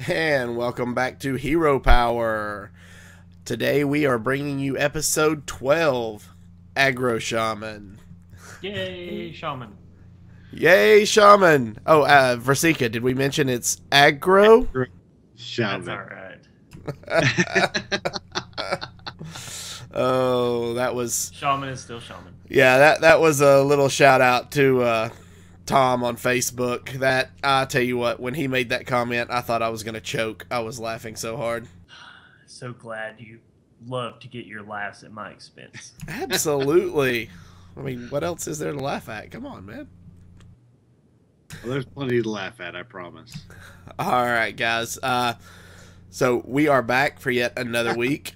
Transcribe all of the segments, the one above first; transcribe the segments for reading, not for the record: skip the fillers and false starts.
And welcome back to Hero Power. Today we are bringing you episode 12, Aggro Shaman. Yay, Shaman. Yay, Shaman. Oh, Versika, did we mention it's Aggro? Shaman. That's alright. Oh, that was... Shaman is still Shaman. Yeah, that was a little shout out to Tom on Facebook. That, I tell you what, when he made that comment, I thought I was going to choke. I was laughing so hard. So glad you love to get your laughs at my expense. Absolutely. I mean, what else is there to laugh at? Come on, man. Well, there's plenty to laugh at, I promise. All right, guys. So we are back for yet another week.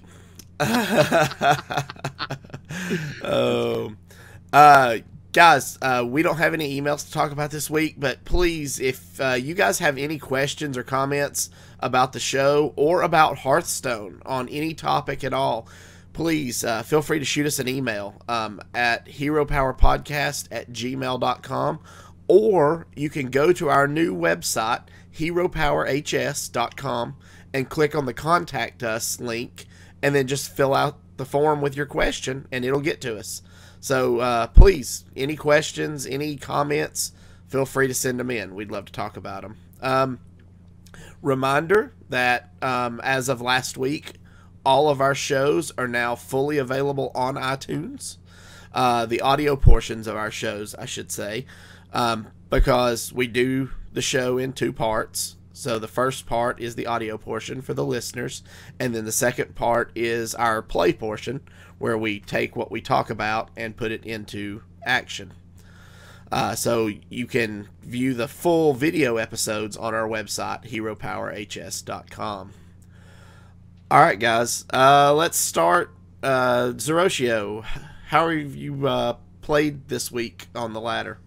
Guys, we don't have any emails to talk about this week, but please, if you guys have any questions or comments about the show or about Hearthstone on any topic at all, please feel free to shoot us an email at heropowerpodcast@gmail.com, or you can go to our new website, heropowerhs.com, and click on the Contact Us link, and then just fill out the form with your question, and it'll get to us. So please, any questions, any comments, feel free to send them in. We'd love to talk about them. Reminder that as of last week, all of our shows are now fully available on iTunes. The audio portions of our shows, I should say, because we do the show in two parts. So the first part is the audio portion for the listeners, and then the second part is our play portion, where we take what we talk about and put it into action. So you can view the full video episodes on our website, heropowerhs.com. All right, guys, let's start. Zeroshio, how have you played this week on the ladder?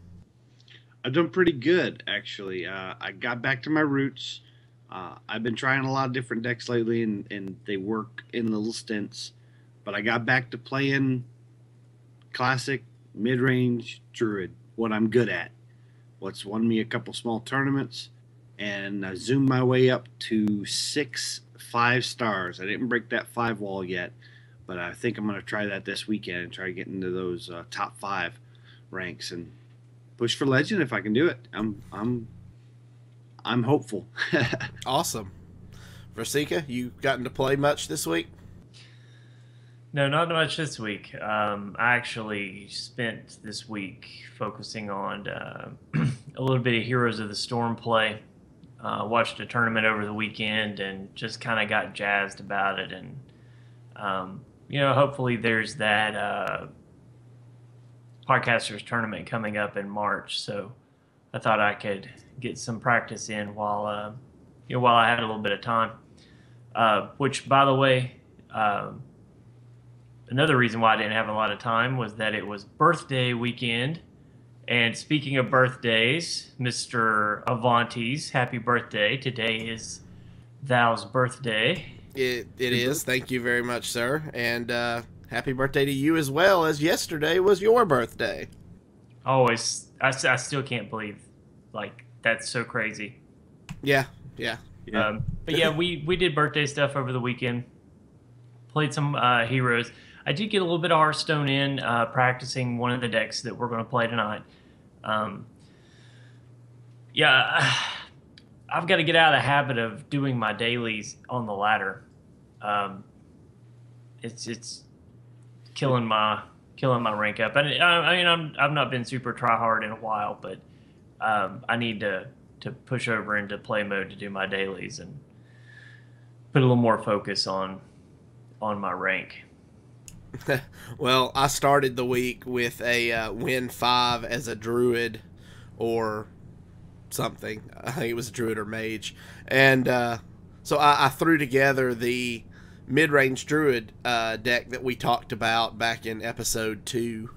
I've done pretty good, actually. I got back to my roots. I've been trying a lot of different decks lately, and they work in little stints. But I got back to playing classic mid-range Druid, what I'm good at. What's won me a couple small tournaments, and I zoomed my way up to 6 5-stars. I didn't break that 5 wall yet, but I think I'm going to try that this weekend and try to get into those top 5 ranks and push for legend if I can do it. I'm hopeful. Awesome. Versika, you gotten to play much this week? No, not much this week. I actually spent this week focusing on a little bit of Heroes of the Storm play. Watched a tournament over the weekend and just kind of got jazzed about it. And, hopefully there's that Podcasters tournament coming up in March. So I thought I could get some practice in while I had a little bit of time. Which, by the way, another reason why I didn't have a lot of time was that it was birthday weekend. And speaking of birthdays, Mr. Avantes, happy birthday. Today is Thou's birthday. It is. Thank you very much, sir. And happy birthday to you as well, as yesterday was your birthday. Always. I still can't believe, that's so crazy. Yeah. But yeah, we did birthday stuff over the weekend. Played some heroes. I did get a little bit of Hearthstone in, practicing one of the decks that we're going to play tonight. I've got to get out of the habit of doing my dailies on the ladder. It's killing my rank up. And I've not been super try hard in a while, but I need to push over into play mode to do my dailies and put a little more focus on my rank. Well, I started the week with a win 5 as a druid or something. I think it was a druid or mage. And so I threw together the mid-range druid deck that we talked about back in episode 2.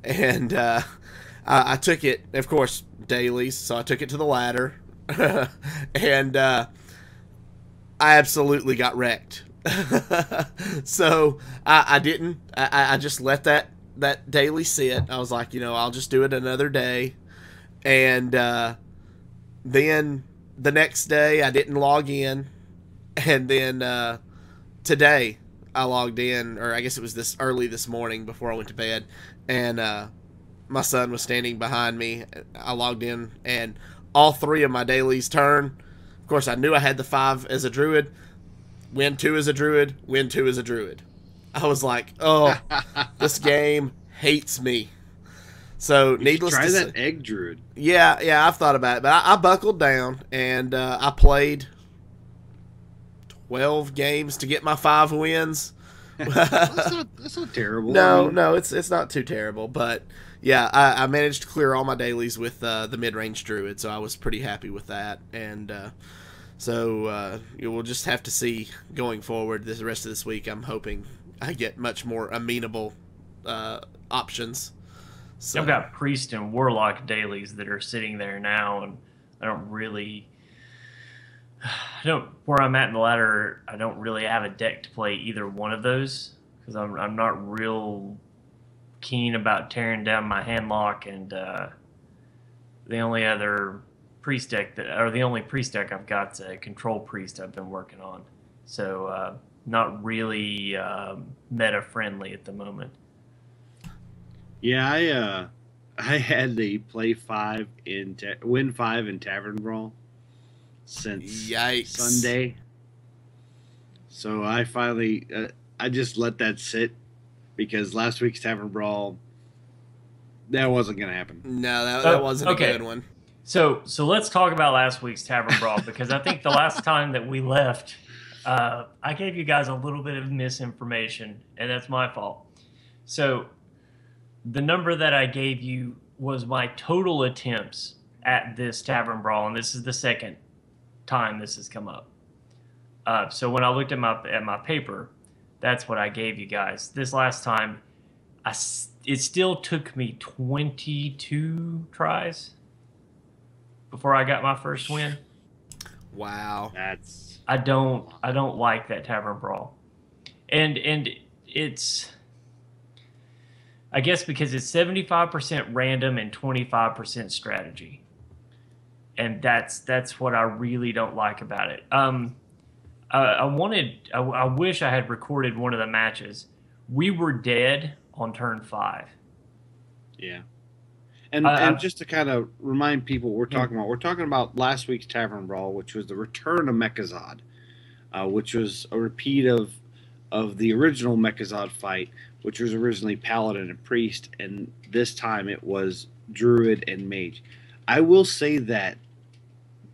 And I took it, of course, dailies, so I took it to the ladder. And I absolutely got wrecked. So I didn't. I just let that daily sit. I was like, I'll just do it another day. And then the next day I didn't log in, and then today I logged in, or I guess it was this early this morning before I went to bed, and my son was standing behind me. I logged in, and all 3 of my dailies turn. Of course, I knew I had the 5 as a druid. Win 2 as a druid. Win 2 as a druid. I was like, oh, this game hates me. So, needless to say, try that egg druid. Yeah, I've thought about it, but I buckled down and I played 12 games to get my 5 wins. That's not terrible. No, it's not too terrible, but yeah, I managed to clear all my dailies with the mid-range druid, so I was pretty happy with that. And so we'll just have to see going forward. The rest of this week, I'm hoping I get much more amenable options. So, I've got priest and warlock dailies that are sitting there now, and where I'm at in the ladder, I don't really have a deck to play either one of those, because I'm not real keen about tearing down my handlock, and the only other priest deck the only priest deck I've got's a control priest I've been working on, so not really meta friendly at the moment. Yeah, I had the win 5 in Tavern Brawl since Yikes. Sunday. So I finally, I just let that sit because last week's Tavern Brawl, that wasn't going to happen. No, that wasn't okay. a good one. So let's talk about last week's Tavern Brawl, because I think the last time that we left, I gave you guys a little bit of misinformation, and that's my fault. So the number that I gave you was my total attempts at this Tavern Brawl, and this is the second time this has come up. So when I looked at my paper, that's what I gave you guys. This last time, it still took me 22 tries before I got my first win. Wow. I don't like that Tavern Brawl, and it's, I guess because it's 75% random and 25% strategy, and that's what I really don't like about it. I wish I had recorded one of the matches. We were dead on turn 5. Yeah. And just to kind of remind people what we're talking about last week's Tavern Brawl, which was the return of Mechazod, which was a repeat of the original Mechazod fight, which was originally Paladin and Priest, and this time it was Druid and Mage. I will say that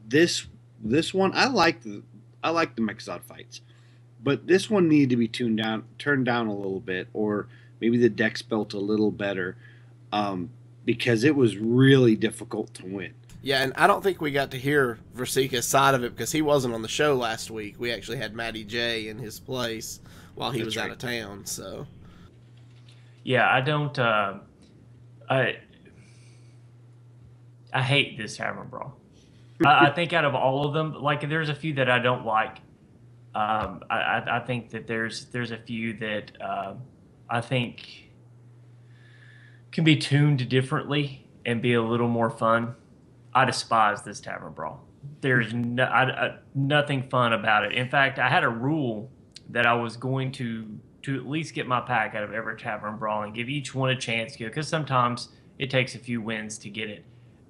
this one, I like the Mechazod fights, but this one needed to be turned down a little bit, or maybe the deck's built a little better, because it was really difficult to win. Yeah, and I don't think we got to hear Versika's side of it because he wasn't on the show last week. We actually had Matty J in his place while he was out of town. So, yeah, I don't. I hate this Tavern Brawl. I think out of all of them, like, there's a few that I don't like. I think that there's a few that I think can be tuned differently and be a little more fun. I despise this Tavern Brawl. There's nothing fun about it. In fact, I had a rule that I was going to at least get my pack out of every Tavern Brawl and give each one a chance, because sometimes it takes a few wins to get it.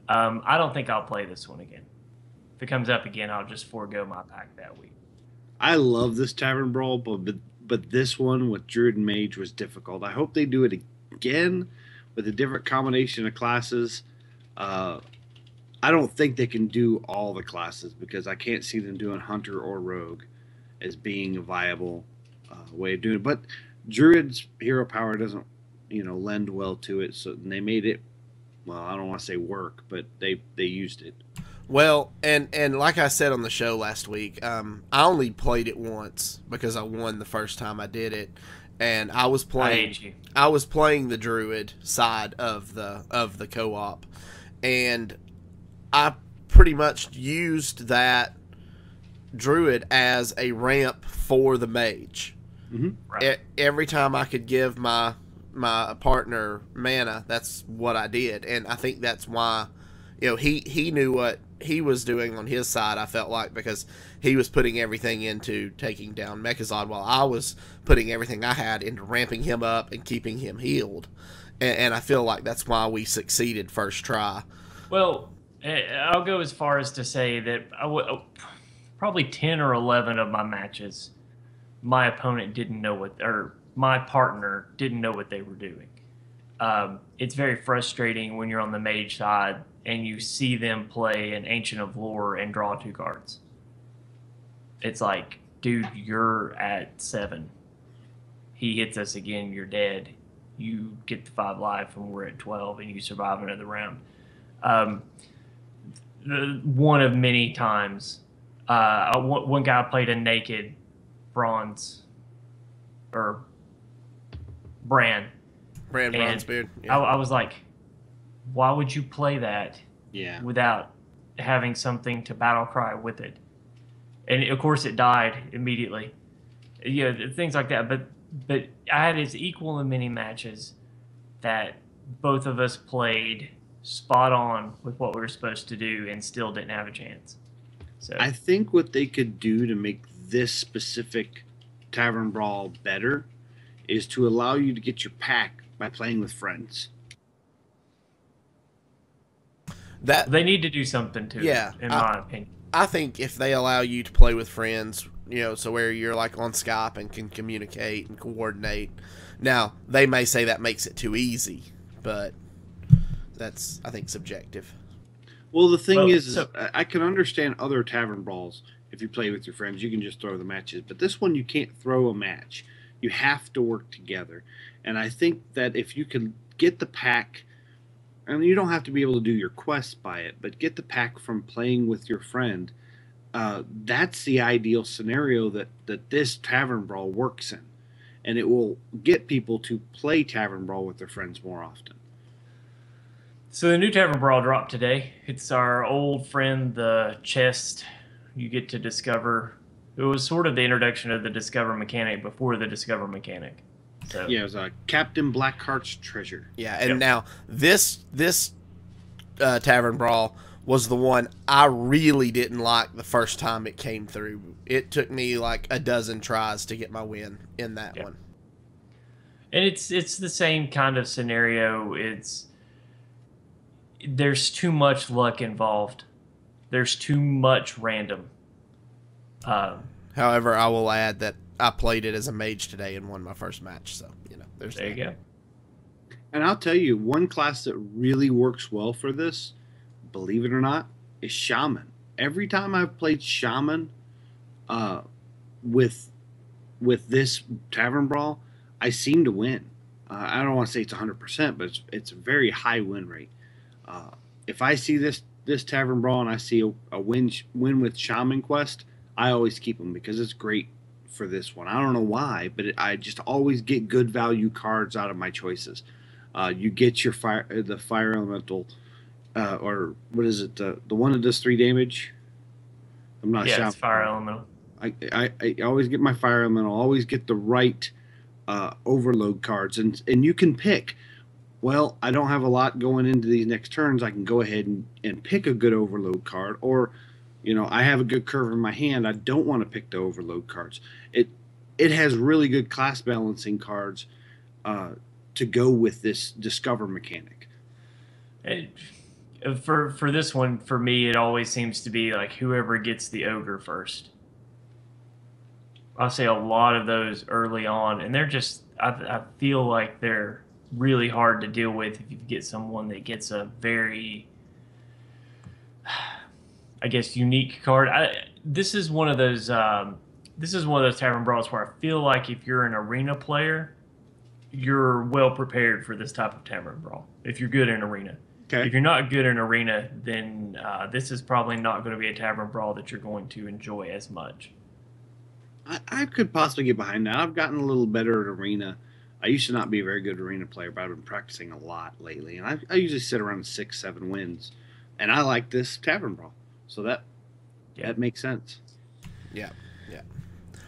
I don't think I'll play this one again. If it comes up again, I'll just forego my pack that week. I love this Tavern Brawl, but this one with Druid and Mage was difficult. I hope they do it again with a different combination of classes. I don't think they can do all the classes because I can't see them doing Hunter or Rogue as being a viable way of doing it. But Druid's hero power doesn't, lend well to it, so they made it. Well, I don't want to say work, but they used it. Well, and like I said on the show last week, I only played it once because I won the first time I did it, and I was playing the Druid side of the co-op, and I pretty much used that Druid as a ramp for the Mage. Mm-hmm. Right. Every time I could give my partner mana, that's what I did, and I think that's why, he knew what he was doing on his side, I felt like, because he was putting everything into taking down Mechazod while I was putting everything I had into ramping him up and keeping him healed. And I feel like that's why we succeeded first try. Well, I'll go as far as to say that probably 10 or 11 of my matches, my opponent didn't know or my partner didn't know what they were doing. It's very frustrating when you're on the mage side and you see them play an Ancient of Lore and draw 2 cards. It's like, dude, you're at 7. He hits us again, you're dead. You get the 5 life and we're at 12 and you survive another round. One of many times, one guy played a naked bronze or Bran. Bronzebeard. Yeah. I was like, why would you play that without having something to battle cry with it? And of course it died immediately. Things like that. But I had as equal in many matches that both of us played spot on with what we were supposed to do and still didn't have a chance. So I think what they could do to make this specific Tavern Brawl better is to allow you to get your pack by playing with friends. That they need to do something to it, in my opinion. I think if they allow you to play with friends, so where you're like on Skype and can communicate and coordinate. Now, they may say that makes it too easy, but that's, I think, subjective. Well, the thing is I can understand other Tavern Brawls. If you play with your friends, you can just throw the matches. But this one, you can't throw a match. You have to work together. And I think that if you can get the pack, and you don't have to be able to do your quests by it, but get the pack from playing with your friend, that's the ideal scenario that this Tavern Brawl works in. And it will get people to play Tavern Brawl with their friends more often. So the new Tavern Brawl dropped today. It's our old friend, the chest you get to discover. It was sort of the introduction of the Discover mechanic before the Discover mechanic. So yeah, it was Captain Blackhearts Treasure. Yeah, and now this Tavern Brawl was the one I really didn't like the first time it came through. It took me like a dozen tries to get my win in that one. And it's the same kind of scenario. There's too much luck involved. There's too much random. However, I will add that I played it as a mage today and won my first match. So, there you go. And I'll tell you, one class that really works well for this, believe it or not, is Shaman. Every time I've played Shaman with this Tavern Brawl, I seem to win. I don't want to say it's 100%, but it's a very high win rate. If I see this Tavern Brawl and I see a win with Shaman quest, I always keep them because it's great for this one. I don't know why, but I just always get good value cards out of my choices. You get the fire elemental, or what is it? The one that does 3 damage. I'm not sure. Yeah, it's fire elemental. I always get my fire elemental. Always get the right overload cards, and you can pick. Well, I don't have a lot going into these next turns. I can go ahead and pick a good overload card, or I have a good curve in my hand. I don't want to pick the overload cards. It has really good class balancing cards to go with this Discover mechanic. For this one, for me, it always seems to be like whoever gets the ogre first. I'll say a lot of those early on, and they're just, I feel like they're really hard to deal with if you get someone that gets a very, I guess, unique card. This is one of those Tavern Brawls where I feel like if you're an arena player, you're well prepared for this type of Tavern Brawl. If you're good in arena, okay. If you're not good in arena, then this is probably not going to be a Tavern Brawl that you're going to enjoy as much. I could possibly get behind that. I've gotten a little better at arena. I used to not be a very good arena player, but I've been practicing a lot lately, and I usually sit around 6-7 wins, and I like this Tavern Brawl. So that makes sense. Yeah.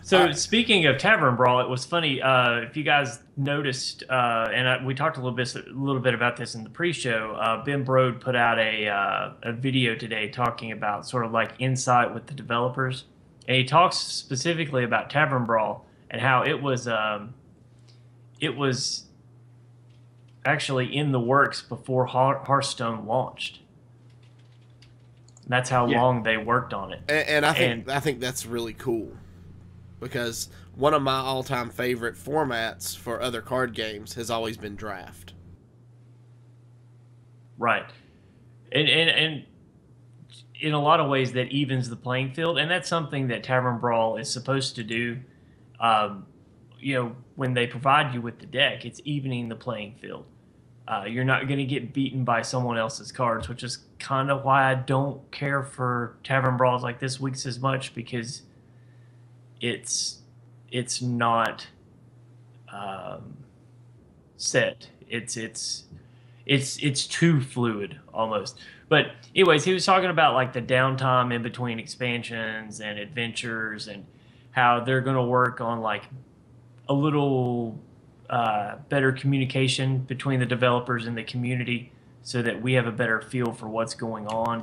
So speaking of Tavern Brawl, it was funny. If you guys noticed, we talked a little bit about this in the pre-show. Ben Brode put out a video today talking about sort of like insight with the developers, and he talks specifically about Tavern Brawl and how it was actually in the works before Hearthstone launched. That's how long they worked on it. And I think that's really cool, because one of my all-time favorite formats for other card games has always been draft. Right. And in a lot of ways that evens the playing field, and that's something that Tavern Brawl is supposed to do. When they provide you with the deck, it's evening the playing field. You're not going to get beaten by someone else's cards, which is kind of why I don't care for Tavern Brawls like this week's as much, because it's not set. It's too fluid almost. But anyways, he was talking about like the downtime in between expansions and adventures, and how they're going to work on like a little better communication between the developers and the community, so that we have a better feel for what's going on.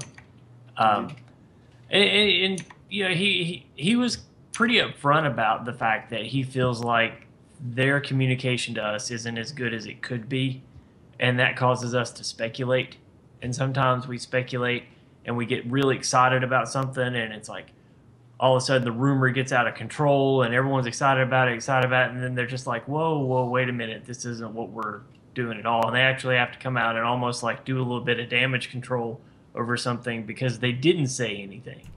And he was pretty upfront about the fact that he feels like their communication to us isn't as good as it could be, and that causes us to speculate. And sometimes we speculate and we get really excited about something, and it's like all of a sudden the rumor gets out of control and everyone's excited about it, and then they're just like, whoa, wait a minute, this isn't what we're doing at all. And they actually have to come out and almost like do a little bit of damage control over something because they didn't say anything.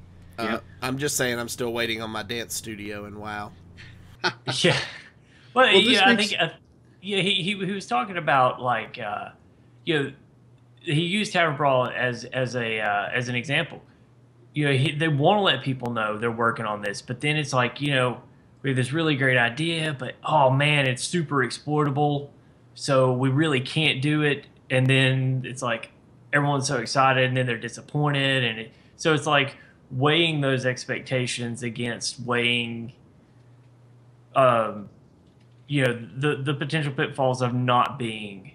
I'm just saying, I'm still waiting on my dance studio and WoW. Yeah. Well, I think he was talking about like he used Tavern Brawl as an example. They want to let people know they're working on this, but then it's like, we have this really great idea, but oh man, it's super exploitable, so we really can't do it. And then it's like everyone's so excited, and then they're disappointed, and so it's like weighing those expectations against weighing, the potential pitfalls of not being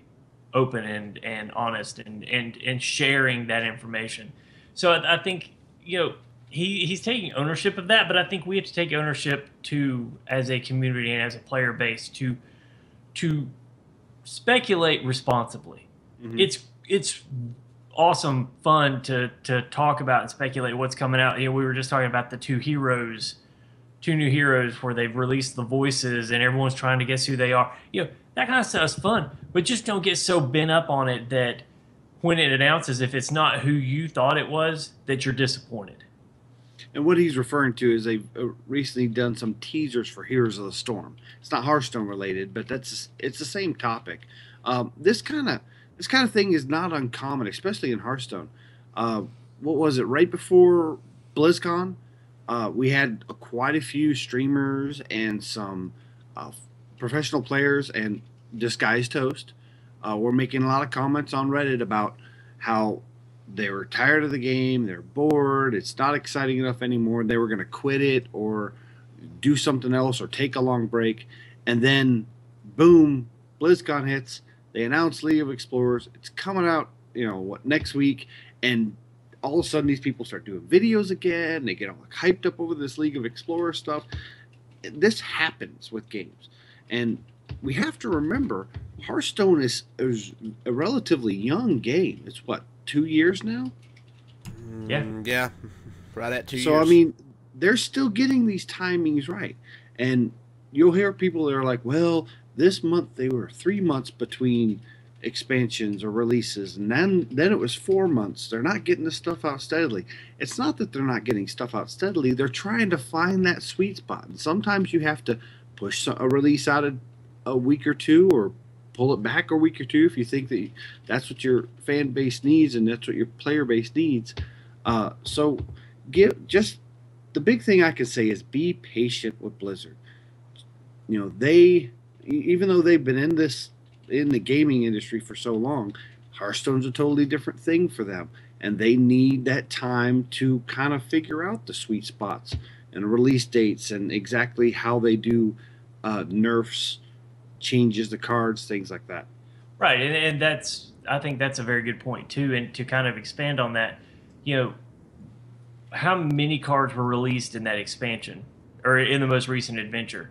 open and honest and sharing that information. So I think. He's taking ownership of that, but I think we have to take ownership too, as a community and as a player base, to speculate responsibly. Mm-hmm. It's awesome fun to talk about and speculate what's coming out. We were just talking about the two new heroes where they've released the voices and everyone's trying to guess who they are. That kind of stuff's fun, but just don't get so bent up on it that when it announces, if it's not who you thought it was, that you're disappointed. And what he's referring to is they've recently done some teasers for Heroes of the Storm. It's not Hearthstone related, but it's the same topic. This kind of thing is not uncommon, especially in Hearthstone. What was it? Right before BlizzCon, we had quite a few streamers and some professional players and Disguised Toast. We're making a lot of comments on Reddit about how they were tired of the game, they're bored, it's not exciting enough anymore, they were going to quit it or do something else or take a long break. And then, boom, BlizzCon hits, they announce League of Explorers, it's coming out, next week, and all of a sudden these people start doing videos again, they get all hyped up over this League of Explorers stuff. This happens with games. And we have to remember, Hearthstone is a relatively young game. It's 2 years now? Yeah, right at 2 years. So, I mean, they're still getting these timings right. And you'll hear people that are like, well, this month they were 3 months between expansions or releases, and then it was 4 months. They're not getting the stuff out steadily. It's not that they're not getting stuff out steadily. They're trying to find that sweet spot. And sometimes you have to push a release out a week or two, or pull it back a week or two if you think that that's what your fan base needs and that's what your player base needs. So the big thing I can say is be patient with Blizzard. They, even though they've been in the gaming industry for so long, Hearthstone's a totally different thing for them. and they need that time to kind of figure out the sweet spots and release dates and exactly how they do nerfs, changes the cards, things like that. Right, and I think that's a very good point too. And to kind of expand on that, you know, how many cards were released in that expansion or in the most recent adventure,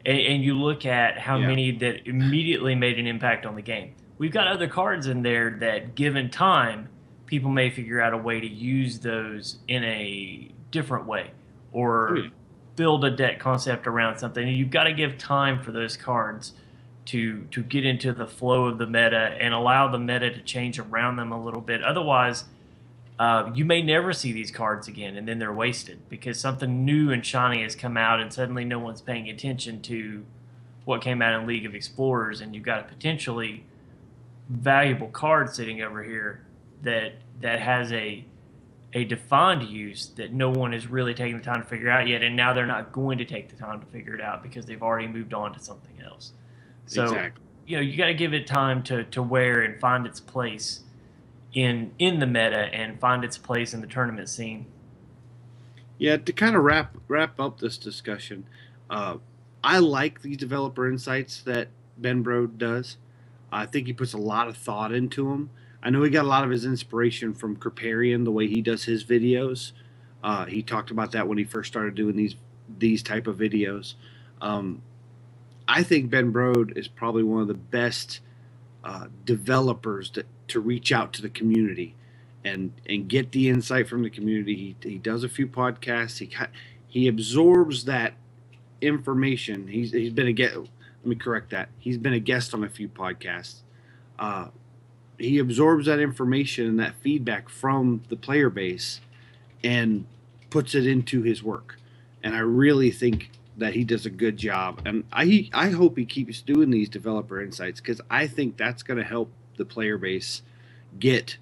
and you look at how many that immediately made an impact on the game. We've got other cards in there that, given time, people may figure out a way to use those in a different way, or build a deck concept around something. And you've got to give time for those cards to get into the flow of the meta and allow the meta to change around them a little bit. Otherwise, you may never see these cards again, and then they're wasted because something new and shiny has come out, and suddenly no one's paying attention to what came out in League of Explorers, and you've got a potentially valuable card sitting over here that has a defined use that no one is really taking the time to figure out yet, and now they're not going to take the time to figure it out because they've already moved on to something else. So, Exactly. you know, you got to give it time to wear and find its place in the meta and find its place in the tournament scene. Yeah, to kind of wrap up this discussion, I like these developer insights that Ben Brode does. I think he puts a lot of thought into them. I know he got a lot of his inspiration from Kripparrian, the way he does his videos. He talked about that when he first started doing these type of videos. I think Ben Brode is probably one of the best developers to reach out to the community and get the insight from the community. He does a few podcasts. He absorbs that information. He's been a guest. Let me correct that. He's been a guest on a few podcasts. He absorbs that information and that feedback from the player base and puts it into his work. And I really think that he does a good job. And I hope he keeps doing these developer insights, because I think that's going to help the player base get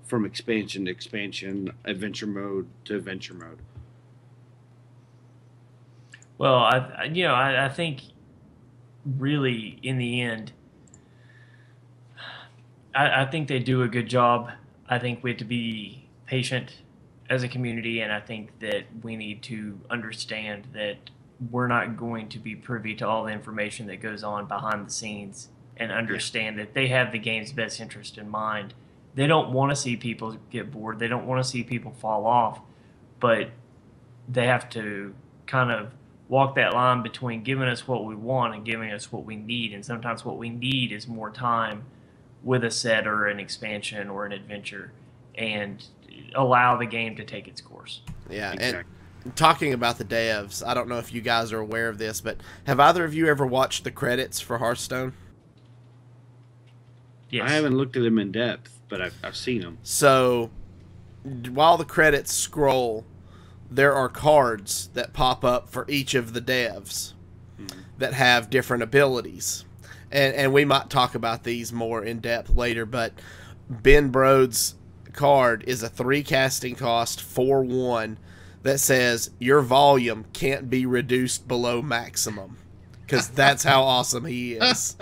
from expansion to expansion, adventure mode to adventure mode. Well, I think really in the end, I think they do a good job. I think we have to be patient as a community, and I think that we need to understand that we're not going to be privy to all the information that goes on behind the scenes, and understand that they have the game's best interest in mind. They don't want to see people get bored. They don't want to see people fall off, but they have to kind of walk that line between giving us what we want and giving us what we need. And sometimes what we need is more time with a set or an expansion or an adventure, and allow the game to take its course. Yeah, Exactly. and talking about the devs, I don't know if you guys are aware of this, but have either of you ever watched the credits for Hearthstone? Yes. I haven't looked at them in depth, but I've seen them. So, while the credits scroll, there are cards that pop up for each of the devs that have different abilities. And we might talk about these more in depth later, but Ben Brode's card is a 3 casting cost 4/1 that says your volume can't be reduced below maximum, because that's how awesome he is.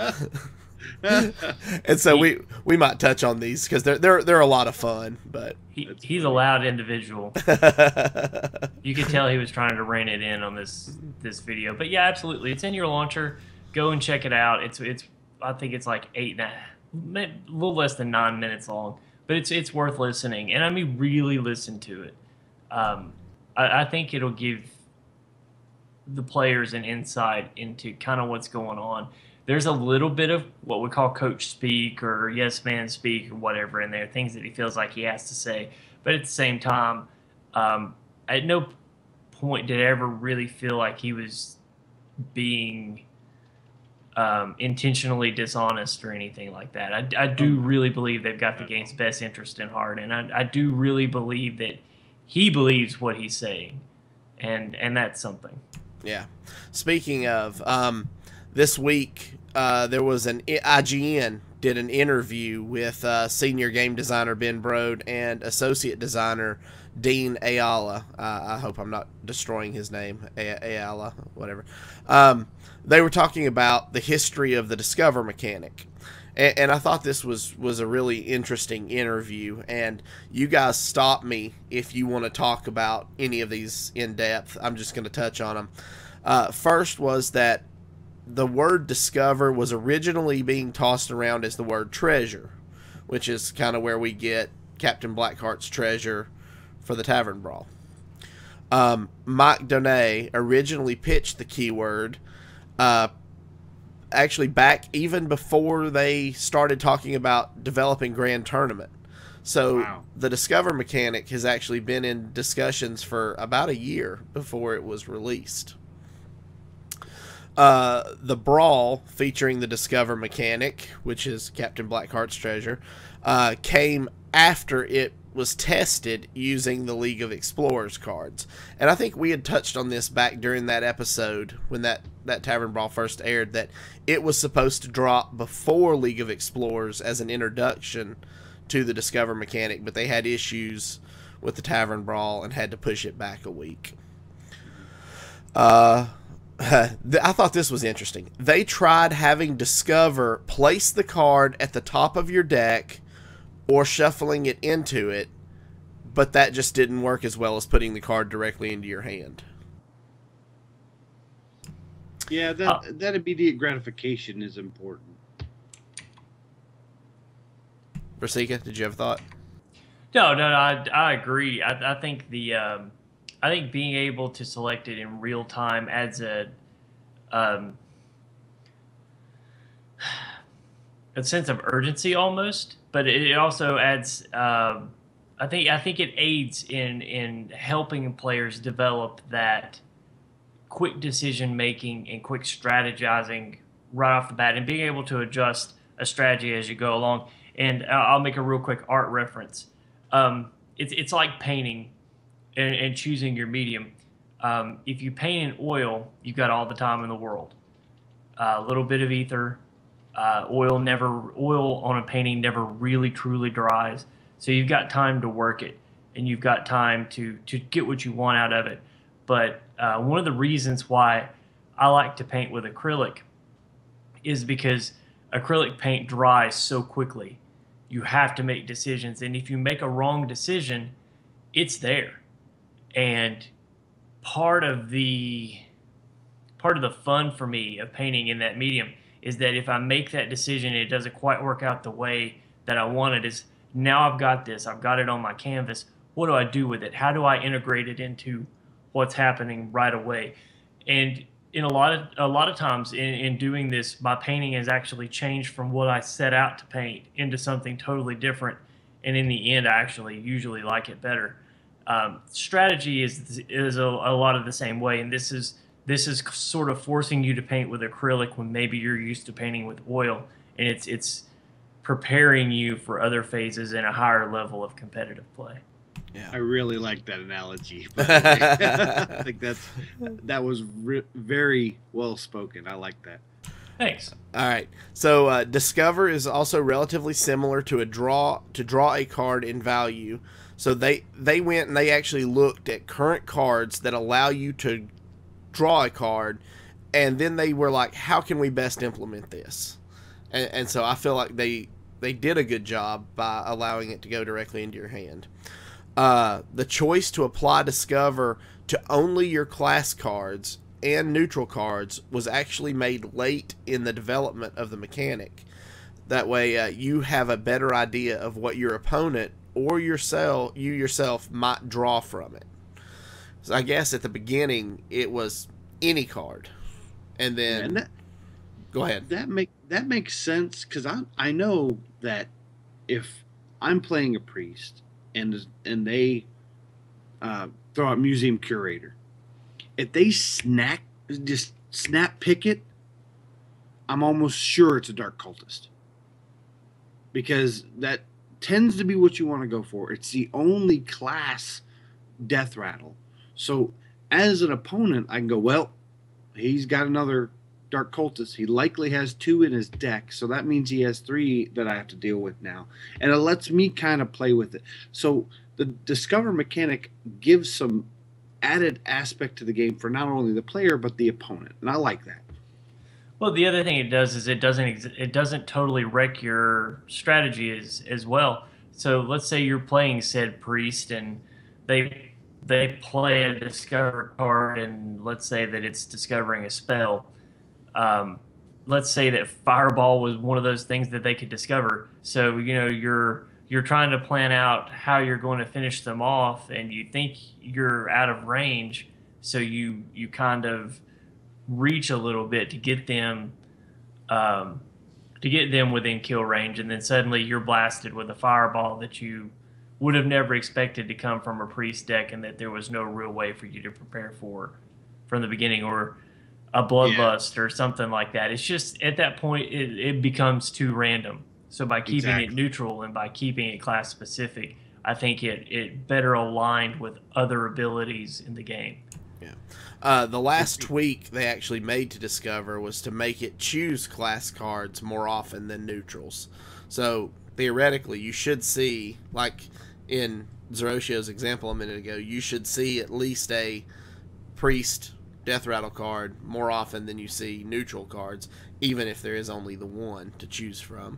And so we might touch on these because they're a lot of fun, but he's a loud individual. You could tell he was trying to rein it in on this video. But yeah, absolutely, it's in your launcher. Go and check it out. It's I think it's like 8.5, a little less than 9 minutes long, but it's worth listening. And I mean, really listen to it. I think it'll give the players an insight into kind of what's going on. There's a little bit of what we call coach speak or yes man speak or whatever in there, things that he feels like he has to say. But at the same time, at no point did I ever really feel like he was being intentionally dishonest or anything like that. I do really believe they've got the game's best interest in heart, and I do really believe that he believes what he's saying, and that's something. Yeah. Speaking of, this week there was an IGN did an interview with senior game designer Ben Brode and associate designer Dean Ayala. I hope I'm not destroying his name, Ayala, whatever. They were talking about the history of the Discover mechanic. And I thought this was a really interesting interview. And you guys stop me if you want to talk about any of these in depth. I'm just going to touch on them. First was that the word discover was originally being tossed around as the word treasure, which is kind of where we get Captain Blackhearts Treasure for the Tavern Brawl. Mike Donay originally pitched the keyword actually back even before they started talking about developing Grand Tournament. So Wow. the Discover mechanic has actually been in discussions for about a year before it was released. The Brawl, featuring the Discover mechanic, which is Captain Blackhearts Treasure, came after it was tested using the League of Explorers cards. And I think we had touched on this back during that episode when that Tavern Brawl first aired, that it was supposed to drop before League of Explorers as an introduction to the Discover mechanic, but they had issues with the Tavern Brawl and had to push it back a week. I thought this was interesting. They tried having Discover place the card at the top of your deck or shuffling it into it, but that just didn't work as well as putting the card directly into your hand. Yeah, that immediate gratification is important. Brasika, did you have a thought? No, I agree. I think I think being able to select it in real time adds a sense of urgency almost, but it also adds. I think it aids in helping players develop that quick decision making and quick strategizing right off the bat, and being able to adjust a strategy as you go along. And I'll make a real quick art reference. It's like painting and choosing your medium. If you paint in oil, you've got all the time in the world. A little bit of ether. Oil on a painting never really truly dries. So you've got time to work it, and you've got time to get what you want out of it. But one of the reasons why I like to paint with acrylic is because acrylic paint dries so quickly. You have to make decisions, and if you make a wrong decision, it's there. And part of the fun for me of painting in that medium is that if I make that decision and it doesn't quite work out the way that I wanted, is now I've got this, I've got it on my canvas. What do I do with it? How do I integrate it into what's happening right away? And in a lot of times in doing this, my painting has actually changed from what I set out to paint into something totally different. And in the end, I actually usually like it better. Strategy is a lot of the same way, and this is sort of forcing you to paint with acrylic when maybe you're used to painting with oil, and it's preparing you for other phases and a higher level of competitive play. Yeah. I really like that analogy. I think that was very well spoken. I like that. Thanks. All right. So Discover is also relatively similar to draw a card in value. So they went and they actually looked at current cards that allow you to draw a card, and then they were like, how can we best implement this? And so I feel like they did a good job by allowing it to go directly into your hand. The choice to apply Discover to only your class cards and neutral cards was actually made late in the development of the mechanic. That way you have a better idea of what your opponent or you yourself might draw from it. So I guess at the beginning it was any card, and then go ahead. That makes sense, because I know that if I'm playing a priest and they throw out Museum Curator, if they just snap pick it, I'm almost sure it's a Dark Cultist, because that tends to be what you want to go for. It's the only class death rattle. So as an opponent, I can go, well, he's got another Dark Cultist. He likely has 2 in his deck, so that means he has 3 that I have to deal with now. And it lets me kind of play with it. So the Discover mechanic gives some added aspect to the game for not only the player, but the opponent. And I like that. Well, the other thing it does is it doesn't totally wreck your strategy as well. So let's say you're playing said priest and they play a discover card, and let's say that it's discovering a spell. Um, let's say that fireball was one of those things that they could discover. So you're trying to plan out how you're going to finish them off, and you think you're out of range, so you kind of reach a little bit um, to get them within kill range, and then suddenly you're blasted with a fireball that you would have never expected to come from a priest deck, and that there was no real way for you to prepare for from the beginning, or a bloodlust or something like that. It's just at that point it becomes too random. So by keeping it neutral and by keeping it class specific, I think it better aligned with other abilities in the game. Yeah. The last tweak they actually made to Discover was to make it choose class cards more often than neutrals. So theoretically, you should see, like in Zeroshio's example a minute ago, you should see at least a priest death rattle card more often than you see neutral cards, even if there is only the one to choose from.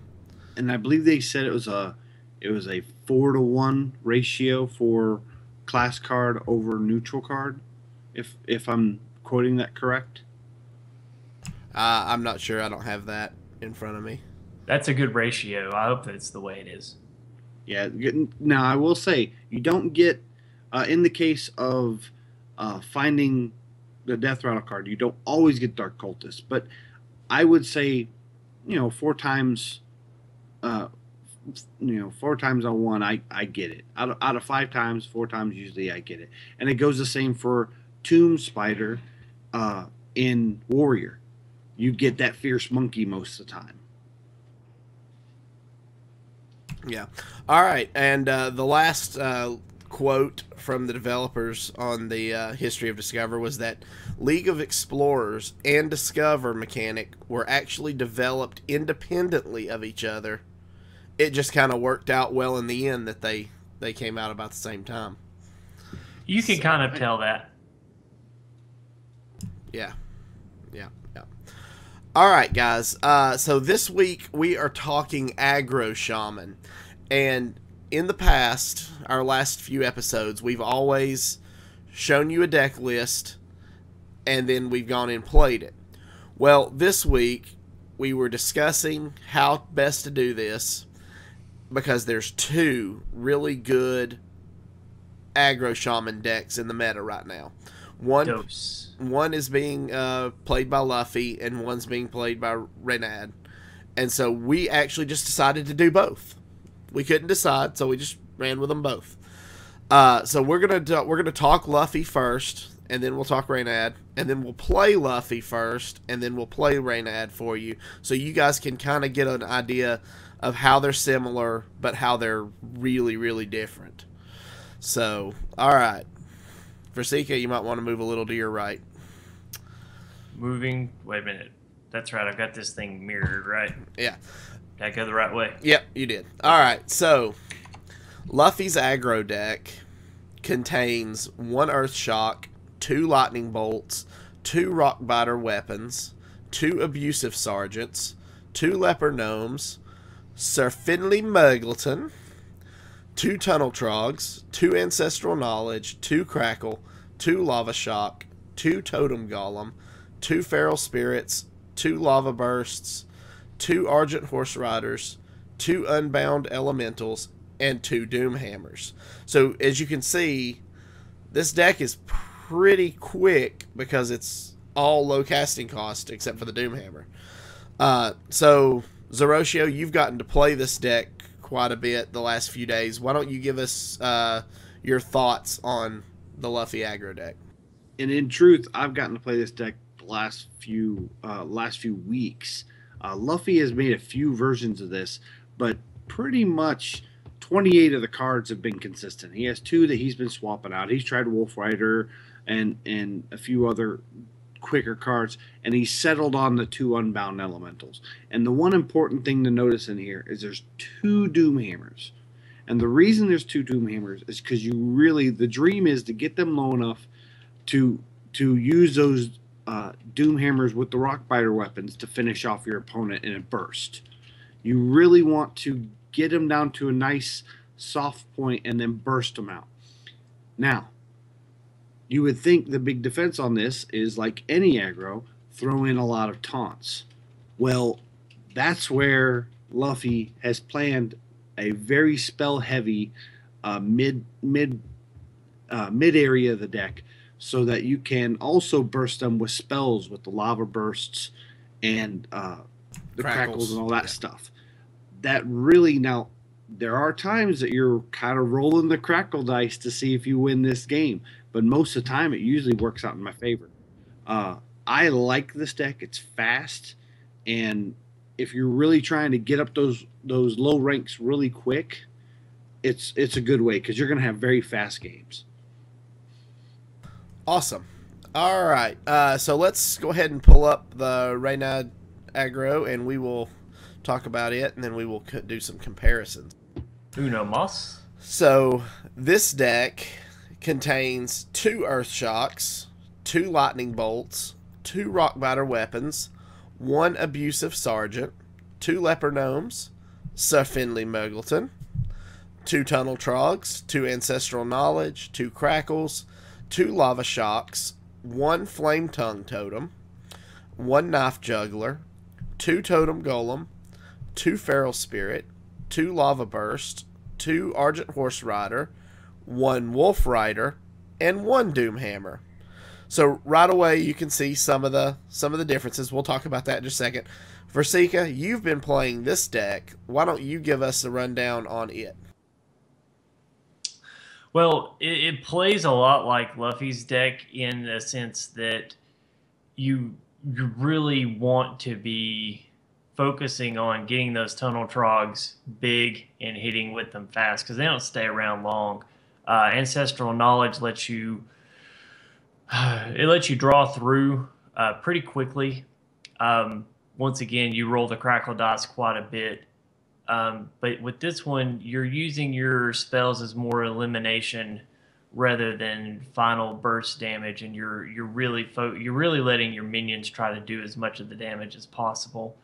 And I believe they said it was a 4-to-1 ratio for class card over neutral card, if I'm quoting that correct. I'm not sure. I don't have that in front of me. That's a good ratio. I hope that's the way it is. Yeah. Now I will say you don't get in the case of finding the death rattle card, you don't always get Dark Cultist, but I would say, 4 times, 4 times on one, I get it. Out of 5 times, 4 times usually I get it, and it goes the same for Tomb Spider in Warrior. You get that fierce monkey most of the time. Yeah. All right, and the last quote from the developers on the history of Discover was that League of Explorers and Discover mechanic were actually developed independently of each other. It just kind of worked out well in the end that they came out about the same time. You can kind of tell that. Yeah. All right, guys. So this week we are talking Aggro Shaman. And in the past, our last few episodes, we've always shown you a deck list, and then we've gone and played it. Well, this week we were discussing how best to do this, because there's 2 really good Aggro Shaman decks in the meta right now. One is being played by Luffy, and one's being played by Reynad. And so we actually just decided to do both. We couldn't decide, so we just ran with them both. So we're gonna talk Luffy first, and then we'll talk Reynad, and then we'll play Luffy first, and then we'll play Reynad for you, so you guys can kind of get an idea of how they're similar, but how they're really, really different. So, all right. Versika, you might want to move a little to your right. Moving. Wait a minute. That's right. I've got this thing mirrored, right? Yeah. Did I go the right way? Yep, you did. All right. So, Luffy's aggro deck contains 1 Earth Shock, 2 Lightning Bolts, 2 Rockbiter weapons, 2 Abusive Sergeants, 2 Leper Gnomes, Sir Finley Muggleton, 2 Tunnel Trogs, 2 Ancestral Knowledge, 2 Crackle, 2 Lava Shock, 2 Totem Golem, 2 Feral Spirits, 2 Lava Bursts, 2 Argent Horse Riders, 2 Unbound Elementals, and 2 Doom Hammers. So, as you can see, this deck is pretty quick because it's all low casting cost except for the Doom Hammer. So, Zeroshio, you've gotten to play this deck quite a bit the last few days. Why don't you give us your thoughts on the Luffy aggro deck? And in truth, I've gotten to play this deck the last few weeks. Luffy has made a few versions of this, but pretty much 28 of the cards have been consistent. He has 2 that he's been swapping out. He's tried Wolf Rider and a few other quicker cards, and he's settled on the 2 Unbound Elementals. And the one important thing to notice in here is there's 2 Doom Hammers. And the reason there's 2 Doom Hammers is because the dream is to get them low enough to use those Doom Hammers with the Rockbiter weapons to finish off your opponent in a burst. You really want to get them down to a nice soft point and then burst them out. Now, you would think the big defense on this is like any aggro, throw in a lot of taunts. Well, that's where Luffy has planned a very spell heavy mid area of the deck, so that you can also burst them with spells with the lava bursts and the crackles and all that stuff. That really, now there are times that you're kind of rolling the crackle dice to see if you win this game, but most of the time it usually works out in my favor. I like this deck. It's fast, and if you're really trying to get up those low ranks really quick, it's a good way, because you're going to have very fast games. Awesome. All right. So let's go ahead and pull up the Reynad aggro, and we will talk about it, and then we will do some comparisons. Uno mas. So this deck contains 2 Earth Shocks, 2 Lightning Bolts, 2 Rockbiter weapons, 1 Abusive Sergeant, 2 Leper Gnomes, Sir Finley Muggleton, 2 Tunnel Trogs, 2 Ancestral Knowledge, 2 Crackles, 2 Lava Shocks, 1 Flame Tongue Totem, 1 Knife Juggler, 2 Totem Golem, 2 Feral Spirit, 2 Lava Burst, 2 Argent Horse Rider, 1 Wolf Rider, and 1 Doom Hammer. So right away you can see some of the differences. We'll talk about that in just a second. Versika, you've been playing this deck. Why don't you give us a rundown on it? Well, it plays a lot like Luffy's deck in the sense that you really want to be focusing on getting those tunnel trogs big and hitting with them fast, because they don't stay around long. Ancestral Knowledge lets you draw through pretty quickly. Once again, you roll the crackle dice quite a bit. But with this one, you're using your spells as more elimination rather than final burst damage, and you're really letting your minions try to do as much of the damage as possible.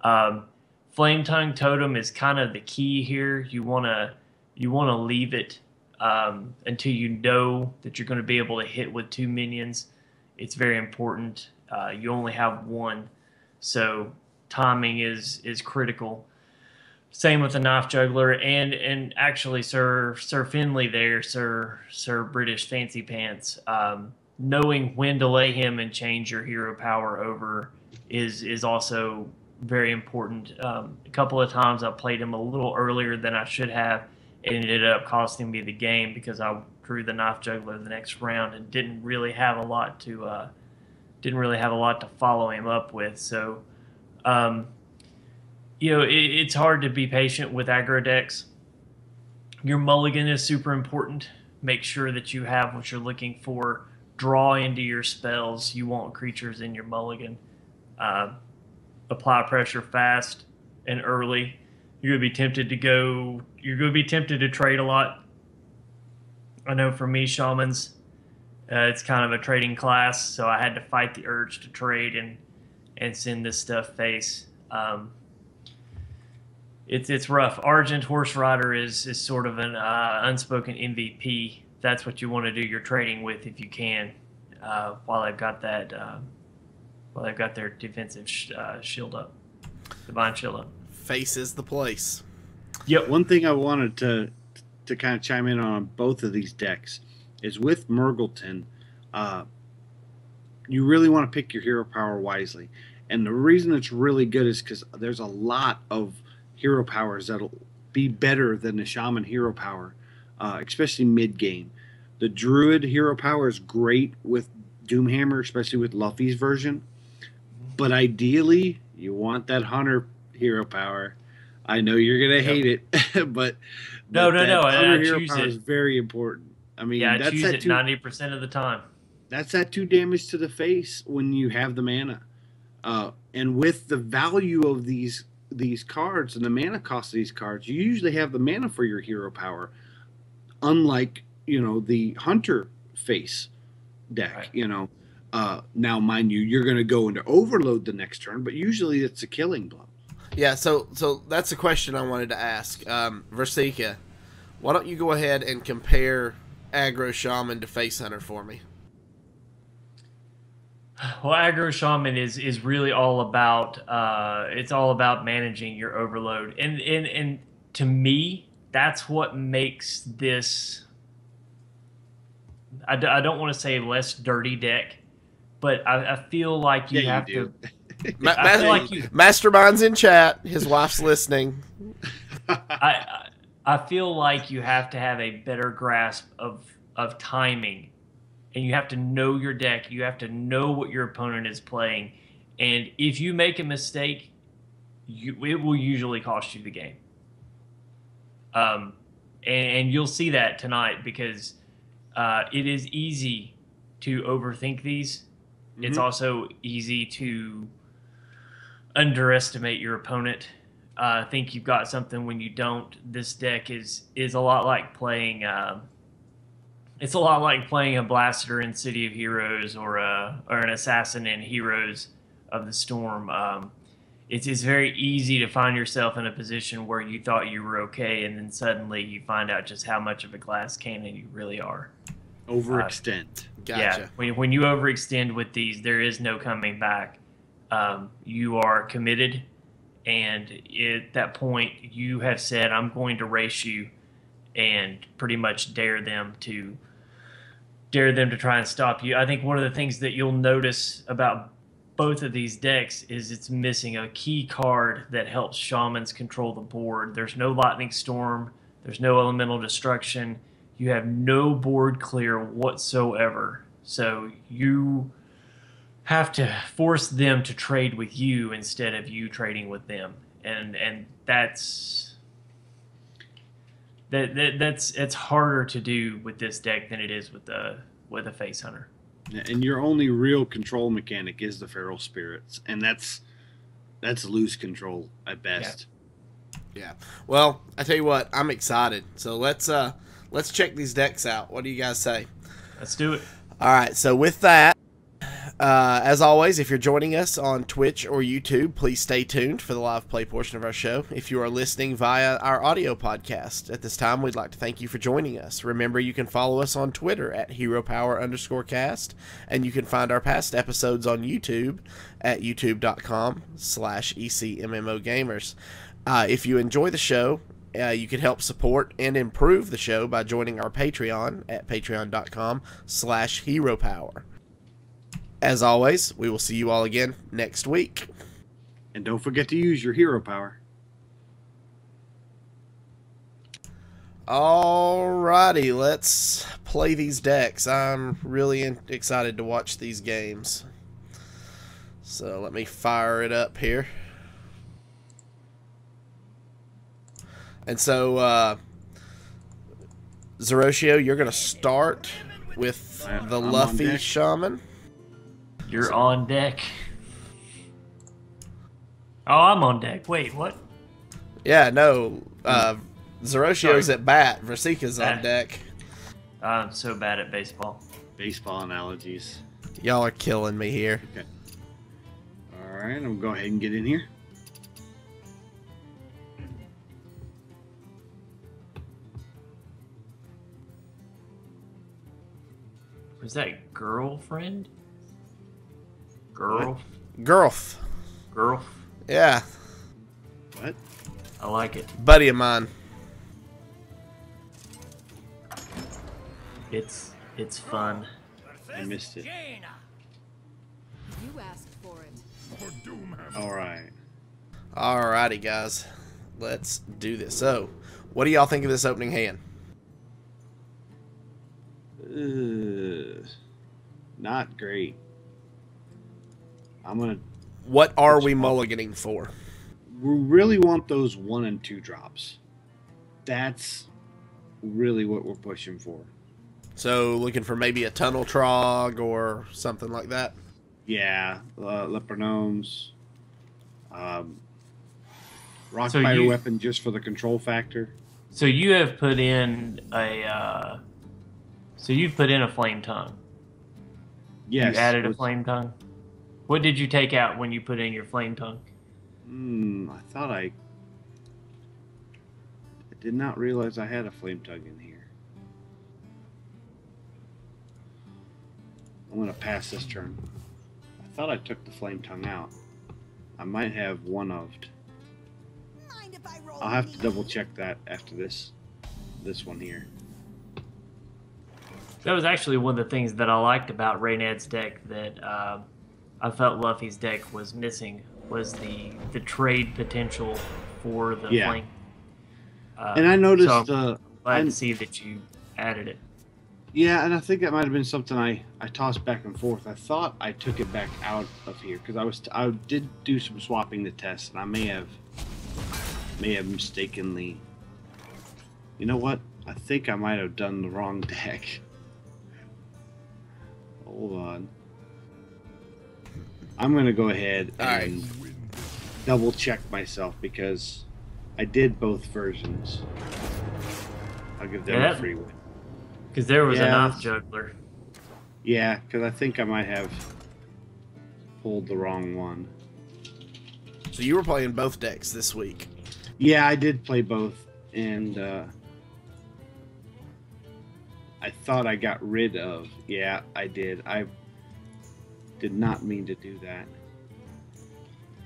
Flame Tongue Totem is kind of the key here. You wanna leave it until you know that you're going to be able to hit with 2 minions. It's very important. You only have 1, so timing is critical. Same with the Knife Juggler, and actually Sir Finley there, Sir British Fancy Pants. Knowing when to lay him and change your hero power over is also very important. A couple of times I played him a little earlier than I should have. It ended up costing me the game because I drew the Knife Juggler the next round and didn't really have a lot to follow him up with. So, it's hard to be patient with aggro decks. Your mulligan is super important. Make sure that you have what you're looking for. Draw into your spells. You want creatures in your mulligan. Apply pressure fast and early. You're going to be tempted to trade a lot. I know for me, Shamans, it's kind of a trading class, so I had to fight the urge to trade and send this stuff face. It's rough. Argent Horse Rider is sort of an unspoken MVP. That's what you want to do your trading with if you can, while they've got that they've got their defensive shield up, divine shield up. Face is the place. Yep. One thing I wanted to kind of chime in on both of these decks is with Muggleton, you really want to pick your hero power wisely. And the reason it's really good is because there's a lot of hero powers that'll be better than the Shaman hero power, especially mid-game. The Druid hero power is great with Doomhammer, especially with Luffy's version. But ideally, you want that Hunter hero power. I know you're going to hate it, but no. Hunter I hero choose power it. is very important. I mean, I that's choose that it 90% of the time. That's that 2 damage to the face when you have the mana. And with the value of these cards and the mana cost of these cards, you usually have the mana for your hero power. Unlike, the Hunter face deck, right. Now, mind you, you're going to go into overload the next turn, but usually it's a killing blow. Yeah, so that's a question I wanted to ask. Versika, why don't you go ahead and compare Aggro Shaman to Face Hunter for me? Well, Aggro Shaman is really all about it's all about managing your overload, and to me, that's what makes this. I don't want to say less dirty deck, but I feel like you have to. I feel like you. Mastermind's in chat. His wife's listening. I feel like you have to have a better grasp of timing, and you have to know your deck. You have to know what your opponent is playing, and if you make a mistake, it will usually cost you the game. And you'll see that tonight because it is easy to overthink these. Mm-hmm. It's also easy to underestimate your opponent. Think you've got something when you don't. This deck is a lot like playing. It's a lot like playing a blaster in City of Heroes or an assassin in Heroes of the Storm. It's very easy to find yourself in a position where you thought you were okay, and then suddenly you find out just how much of a glass cannon you really are. Overextend. Gotcha. Yeah, when you overextend with these, there is no coming back. You are committed, and at that point, you have said, "I'm going to race you," and pretty much dare them to try and stop you. I think one of the things that you'll notice about both of these decks is it's missing a key card that helps shamans control the board. There's no lightning storm. There's no elemental destruction. You have no board clear whatsoever. So you have to force them to trade with you instead of you trading with them. And that's it's harder to do with this deck than it is with a Face Hunter. And your only real control mechanic is the feral spirits, and that's loose control at best. Yeah. Well, I tell you what, I'm excited. So let's check these decks out. What do you guys say? Let's do it. All right. So with that, as always, if you're joining us on Twitch or YouTube, please stay tuned for the live play portion of our show. If you are listening via our audio podcast at this time, we'd like to thank you for joining us. Remember, you can follow us on Twitter at HeroPower_cast, and you can find our past episodes on YouTube at youtube.com/ECMMOGamers. If you enjoy the show, you can help support and improve the show by joining our Patreon at patreon.com/HeroPower. As always, we will see you all again next week. And don't forget to use your hero power. Alrighty, let's play these decks. I'm really excited to watch these games. So let me fire it up here. And so, Zeroshio, you're going to start with the Luffy Shaman. You're on deck. Oh, I'm on deck. Wait, what? Yeah, no. Zeroshio's at bat. Versika's on deck. I'm so bad at baseball. Baseball analogies. Y'all are killing me here. Okay. Alright, I'm going to go ahead and get in here. Was that girlfriend? Girlf. Yeah. What? I like it. Buddy of mine. It's fun. I missed it. You asked for it. Alright. Alrighty, guys. Let's do this. So, what do y'all think of this opening hand? Not great. I'm gonna. What are we mulliganing for? We really want those 1 and 2 drops. That's really what we're pushing for. So, looking for maybe a Tunnel Trog or something like that? Yeah, Leper Gnomes. Rock Fire Weapon just for the control factor. So you have put in a. So you've put in a Flame Tongue. Yes. You added a flame tongue. What did you take out when you put in your flame tongue? I thought I did not realize I had a flame tongue in here. I'm gonna pass this turn. I thought I took the flame tongue out. I might have one of. I'll have to double check that after this one here. That was actually one of the things that I liked about Reynad's deck that I felt Luffy's deck was missing, was the trade potential for the flame. And I noticed so glad to see that you added it. Yeah, and I think that might have been something I tossed back and forth. I thought I took it back out of here because I did do some swapping to test, and I may have mistakenly. You know what? I think I might have done the wrong deck. Hold on. I'm gonna go ahead and double check myself because I did both versions. I'll give them a free win. Because there was a knife juggler. Yeah, because I think I might have pulled the wrong one. So you were playing both decks this week. Yeah, I did play both, and I thought I got rid of. Yeah, I did. I did not mean to do that.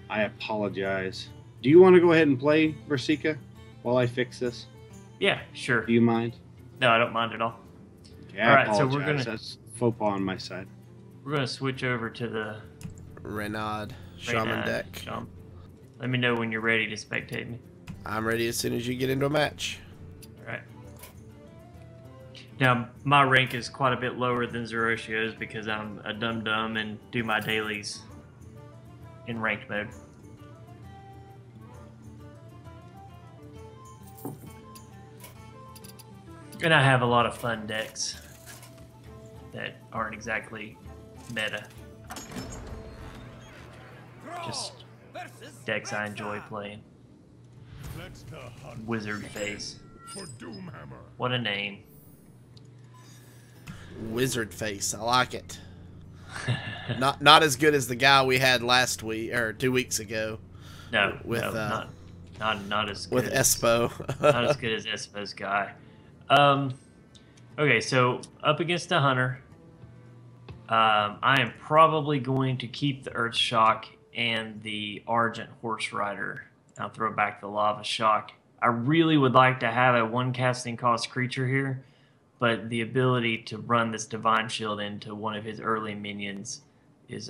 I apologize. Do you want to go ahead and play, Versika, while I fix this? Yeah, sure. Do you mind? No, I don't mind at all. Yeah, all right, so we're gonna. That's faux pas on my side. We're gonna switch over to the Reynad Shaman deck. Let me know when you're ready to spectate me. I'm ready as soon as you get into a match. All right. Now my rank is quite a bit lower than Zeroshio's because I'm a dum-dum and do my dailies in ranked mode. And I have a lot of fun decks that aren't exactly meta. Just decks I enjoy playing. Wizard Face. What a name. Wizard Face, I like it. not as good as the guy we had last week or 2 weeks ago. No, with not as good with Espo. Not as good as Espo's guy. Okay, so up against a hunter, I am probably going to keep the Earth Shock and the Argent Horse Rider. I'll throw back the Lava Shock. I really would like to have a 1 casting cost creature here, but the ability to run this Divine Shield into one of his early minions is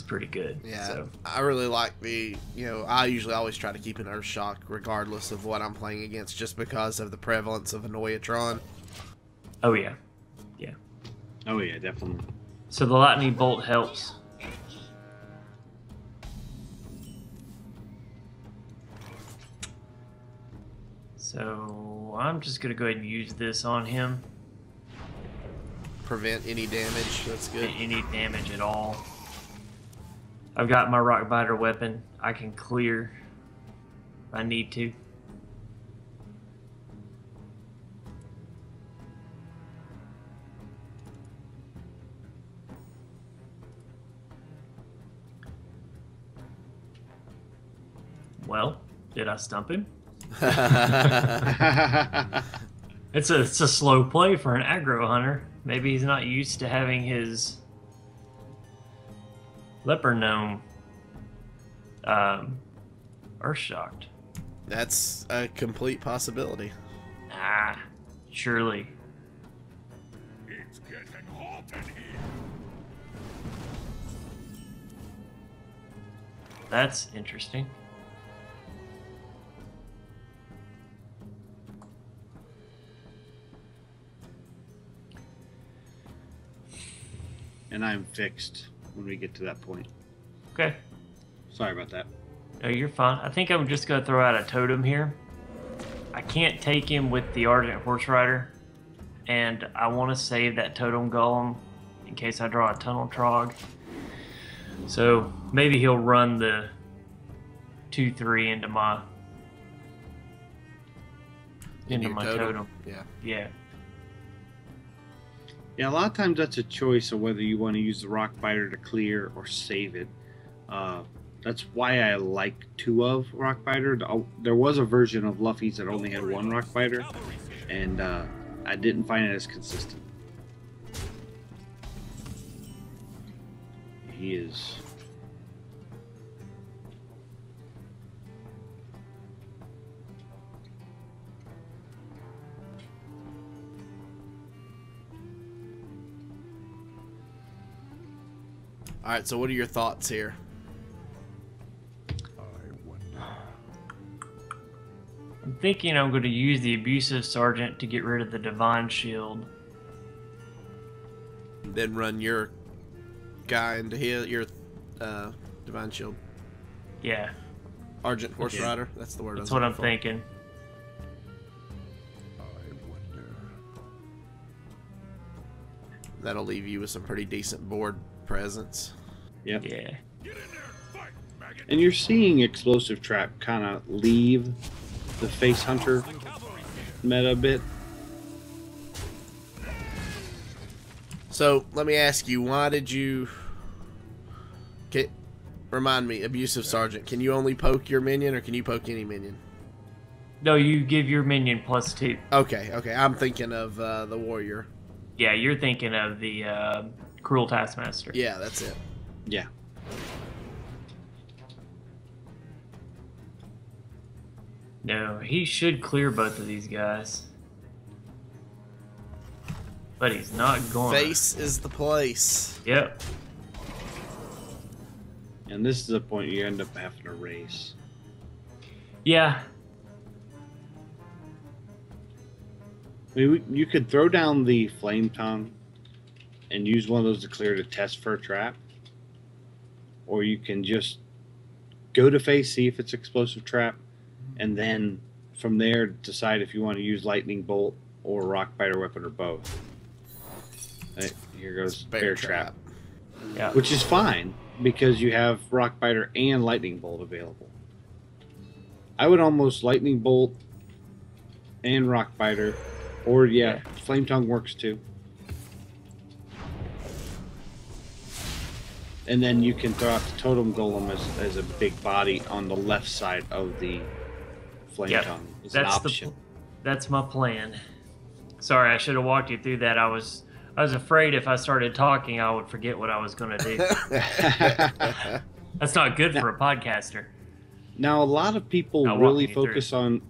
pretty good. Yeah, so. I really like I usually always try to keep an Earth Shock regardless of what I'm playing against just because of the prevalence of Annoyatron. Oh, yeah. Yeah. Oh, yeah, definitely. So the Lightning Bolt helps. So I'm just going to go ahead and use this on him. Prevent any damage, that's good. Any damage at all. I've got my Rock Biter weapon. I can clear if I need to. Well, did I stump him? It's a slow play for an aggro hunter. Maybe he's not used to having his leper gnome earth shocked. That's a complete possibility. Ah, surely. It's getting hot in here. That's interesting. And I'm fixed when we get to that point. Okay. Sorry about that. No, you're fine. I think I'm just going to throw out a totem here. I can't take him with the Ardent Horse Rider, and I want to save that totem golem in case I draw a Tunnel Trog. So maybe he'll run the 2/3 into my into your my totem. Yeah. Yeah. Yeah, a lot of times that's a choice of whether you want to use the rock biter to clear or save it. That's why I like 2 of rock biter. There was a version of Luffy's that only had 1 rock biter, and I didn't find it as consistent. He is. All right. So, what are your thoughts here? I'm thinking I'm going to use the Abusive Sergeant to get rid of the Divine Shield. Then run your guy into your divine shield. Yeah. Argent Horse Rider. That's the word. That's what I'm thinking. That'll leave you with some pretty decent board presence. Yep. Yeah. Get in there and fight, maggot. And you're seeing Explosive Trap kind of leave the Face Hunter meta a bit. So let me ask you, why did you? Remind me, Abusive Sergeant. Can you only poke your minion, or can you poke any minion? No, you give your minion +2. Okay. I'm thinking of the warrior. Yeah, you're thinking of the Cruel Taskmaster. Yeah, that's it. Yeah. No, he should clear both of these guys. But he's not going. Face is the place. Yep. And this is the point you end up having to race. Yeah. I mean, you could throw down the Flame Tongue and use one of those to clear to test for a trap. Or you can just go to face, see if it's Explosive Trap, and then from there decide if you want to use Lightning Bolt or Rock Biter Weapon or both. Here goes Bear Trap. Yeah. Which is fine because you have Rock Biter and Lightning Bolt available. I would almost Lightning Bolt and Rock Biter, or Flame Tongue works too. And then you can throw out the Totem Golem as a big body on the left side of the Flame Tongue. It's an option. That's my plan. Sorry, I should have walked you through that. I was afraid if I started talking, I would forget what I was going to do. That's not good for a podcaster. Now, a lot of people really focus on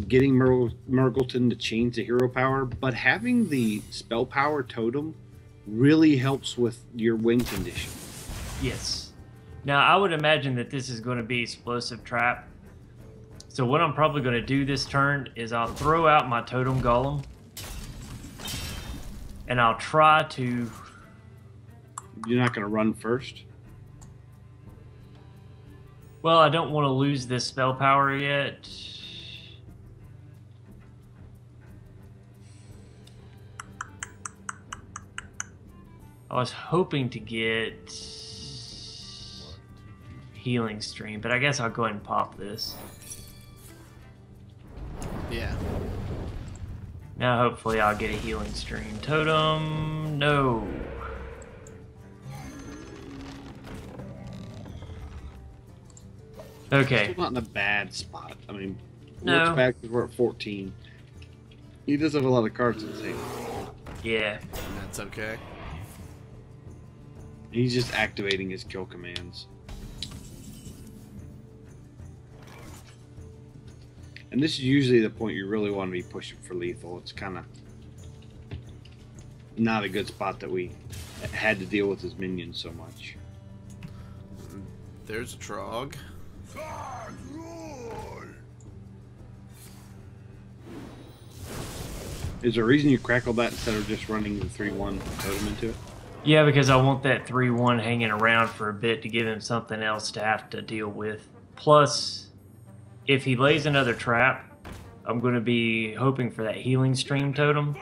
getting Murgleton to change the hero power, but having the spell power totem really helps with your win condition. Yes. Now, I would imagine that this is going to be Explosive Trap. So what I'm probably going to do this turn is I'll throw out my Totem Golem. And I'll try to... You're not going to run first? Well, I don't want to lose this spell power yet. I was hoping to get Healing Stream, but I guess I'll go ahead and pop this. Yeah. Now hopefully I'll get a Healing Stream. Totem, no. Okay. Still not in a bad spot. I mean, No. looks back because we're at 14. He does have a lot of cards in his hand. Yeah. That's okay. He's just activating his kill commands. And this is usually the point you really want to be pushing for lethal. It's kind of not a good spot that we had to deal with his minions so much. There's a Trog. Is there a reason you crackle that instead of just running the 3-1 totem into it? Yeah, because I want that 3-1 hanging around for a bit to give him something else to have to deal with. Plus, if he lays another trap, I'm going to be hoping for that Healing Stream totem.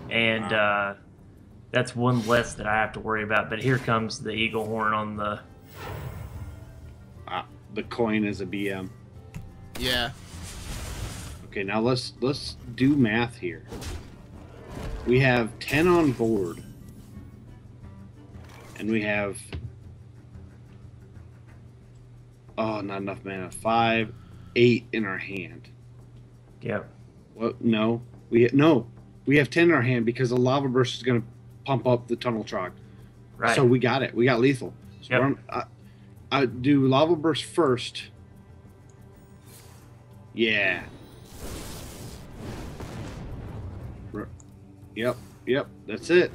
And that's one less that I have to worry about. But here comes the Eagle Horn on the... The coin is a BM. Yeah. Okay, now let's do math here. We have 10 on board. And we have not enough mana. 5, 8 in our hand. Yep. Well, no. We have 10 in our hand because the lava burst is going to pump up the tunnel trog. Right. So we got it. We got lethal. So Yep. I do lava burst first. Yeah. Yep. That's it.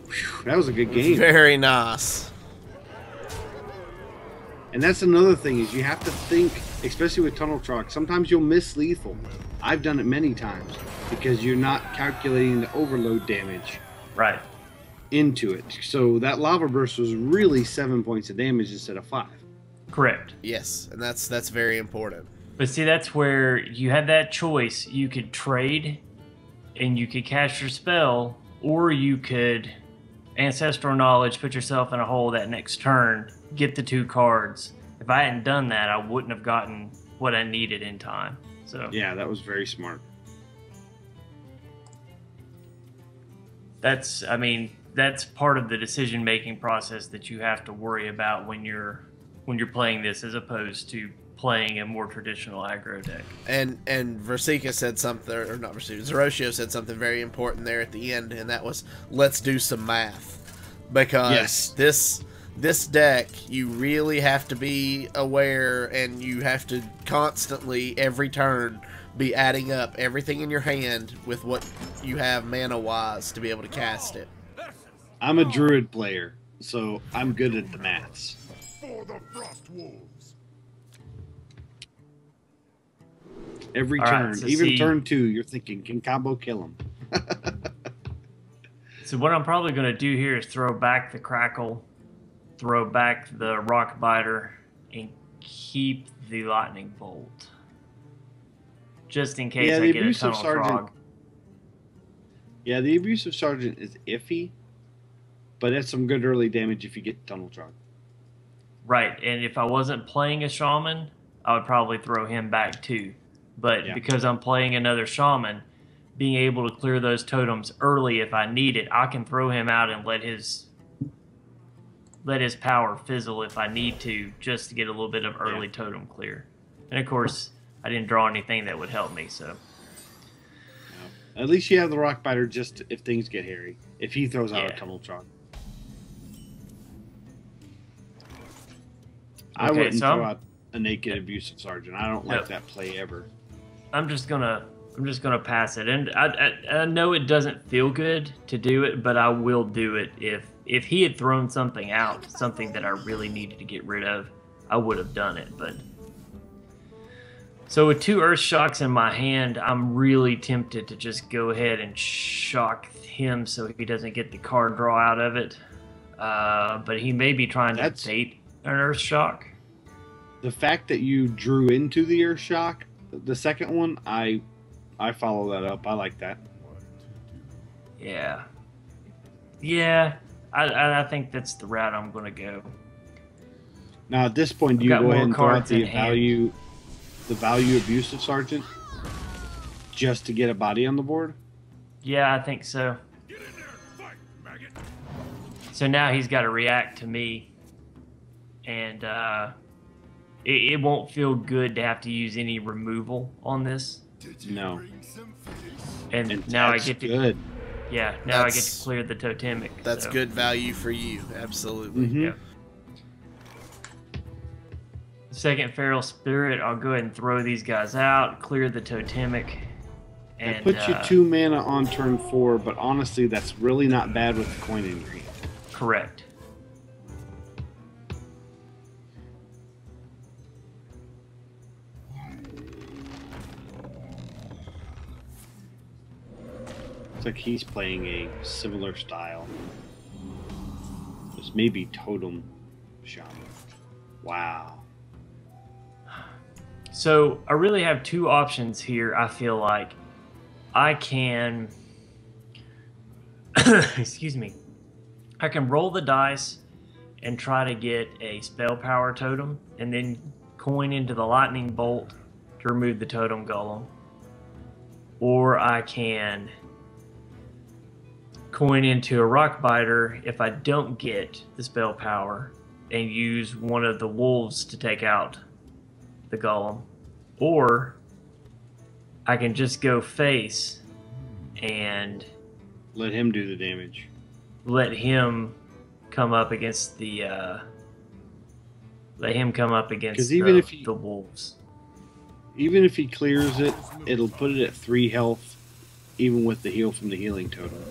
Whew, that was a good game. Very nice. And that's another thing is you have to think, especially with tunnel trog. Sometimes you'll miss lethal. I've done it many times because you're not calculating the overload damage Right. into it. So that lava burst was really 7 points of damage instead of 5. Correct. Yes, and that's very important. But see, that's where you had that choice. You could trade and you could cast your spell, or you could ancestral knowledge, put yourself in a hole that next turn, get the 2 cards. If I hadn't done that, I wouldn't have gotten what I needed in time. So Yeah, that was very smart. that's part of the decision-making process that you have to worry about when you're playing this, as opposed to playing a more traditional aggro deck. And Versika said something, or not Versika, Zeroshio said something very important there at the end, and that was, let's do some math. Because this deck, you really have to be aware, and you have to constantly, every turn, be adding up everything in your hand with what you have mana-wise to be able to cast it. I'm a druid player, so I'm good at the maths. For the Frost Wolves. Every All right, turn, so even see- turn 2, you're thinking, can combo kill him? So what I'm probably going to do here is throw back the Crackle, throw back the Rock Biter, and keep the Lightning Bolt. Just in case Yeah, I the get a Abusive Tunnel Sergeant- Frog. Yeah, the Abusive Sergeant is iffy, but that's some good early damage if you get Tunnel Trog. Right, and if I wasn't playing a Shaman, I would probably throw him back too. But Yeah. because I'm playing another Shaman, being able to clear those totems early if I need it, I can throw him out and let his power fizzle if I need to, just to get a little bit of early totem clear. And of course, I didn't draw anything that would help me, so At least you have the Rock Biter just if things get hairy. If he throws out a Yeah. Tunnel Trog. I Okay, wouldn't so throw out a naked Abusive Sergeant. I don't like Yep. that play ever. I'm just gonna pass it. And I know it doesn't feel good to do it, but I will do it if he had thrown something out, something that I really needed to get rid of, I would have done it. But so with 2 Earth Shocks in my hand, I'm really tempted to just go ahead and shock him so he doesn't get the card draw out of it. But he may be trying to bait an Earth Shock. The fact that you drew into the Earth Shock, the second one, I follow that up. I like that. Yeah. Yeah. I think that's the route I'm going to go. Now at this point, do you I've got go ahead more and throw out cards in hand. the value Abusive Sergeant just to get a body on the board? Yeah, I think so. Get in there and fight, maggot. So now he's got to react to me. And it won't feel good to have to use any removal on this. Did you No. bring some fish? And now I that's get to good. Yeah, now I get That's- to clear the totemic. That's so, good value for you, absolutely. Mhm. Yeah. Second Feral Spirit, I'll go ahead and throw these guys out, clear the totemic. It And puts you 2 mana on turn 4, but honestly, that's really not bad with the coin in your hand. correct. It's like he's playing a similar style. This may be Totem Shaman. Wow. So I really have 2 options here. I feel like I can, excuse me, I can roll the dice and try to get a spell power totem and then coin into the lightning bolt to remove the totem golem, or I can coin into a rock biter if I don't get the spell power and use one of the wolves to take out the golem, or I can just go face and Let him do the damage. let him come up against the the wolves. Even if he clears it, it'll put it at 3 health, even with the heal from the healing totem.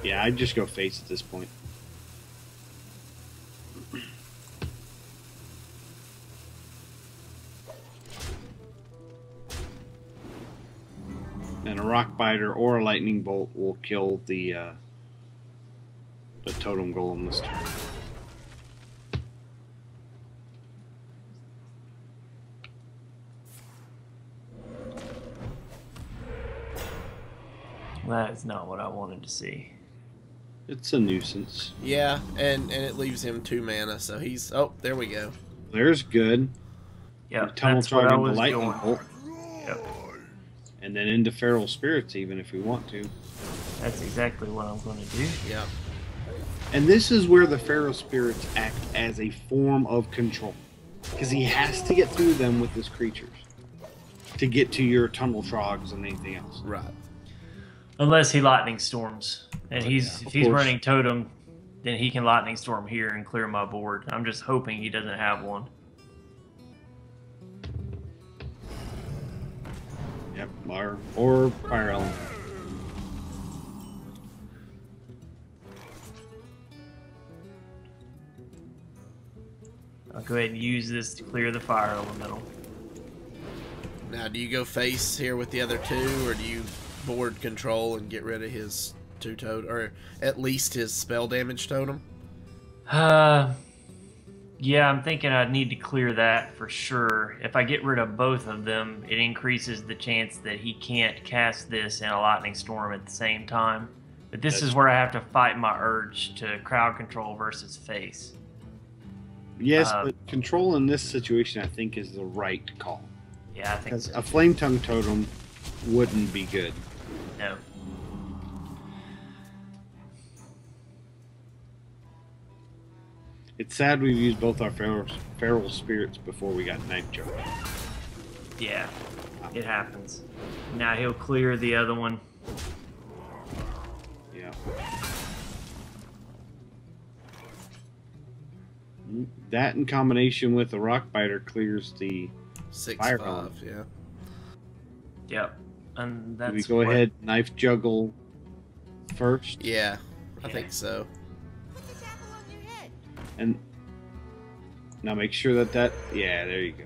Yeah, I'd just go face at this point. And a rock biter or a lightning bolt will kill the totem golem this turn. That is not what I wanted to see. It's a nuisance. Yeah, and it leaves him 2 mana, so he's... Oh, there we go. There's good. Yeah, Tunnel that's what I Charge into was lightning going bolt. for. Yep. And then into feral spirits, even if we want to. That's exactly what I'm going to do. Yeah. And this is where the feral spirits act as a form of control, because he has to get through them with his creatures to get to your tunnel trogs and anything else. Right. Unless he lightning storms, and if he's course. running totem, then he can lightning storm here and clear my board. I'm just hoping he doesn't have one. Yep, or fire element. I'll go ahead and use this to clear the fire elemental. Now, do you go face here with the other 2, or do you board control and get rid of his 2 totem, or at least his spell damage totem? Yeah, I'm thinking I'd need to clear that for sure. If I get rid of both of them, it increases the chance that he can't cast this and a lightning storm at the same time. But this is where I have to fight my urge to crowd control versus face. Yes, but control in this situation, I think, is the right call. Yeah, I think Because so. a flame tongue totem wouldn't be good. No. It's sad we've used both our feral spirits before we got knife joke. Yeah, it happens. Now he'll clear the other one. Yeah. That in combination with the rock biter clears the 6/5, fire element. yeah. Yep. And that's Do we go what- ahead knife juggle first? Yeah, I Yeah. think so. Put the apple on your head. And now make sure that yeah, there you go.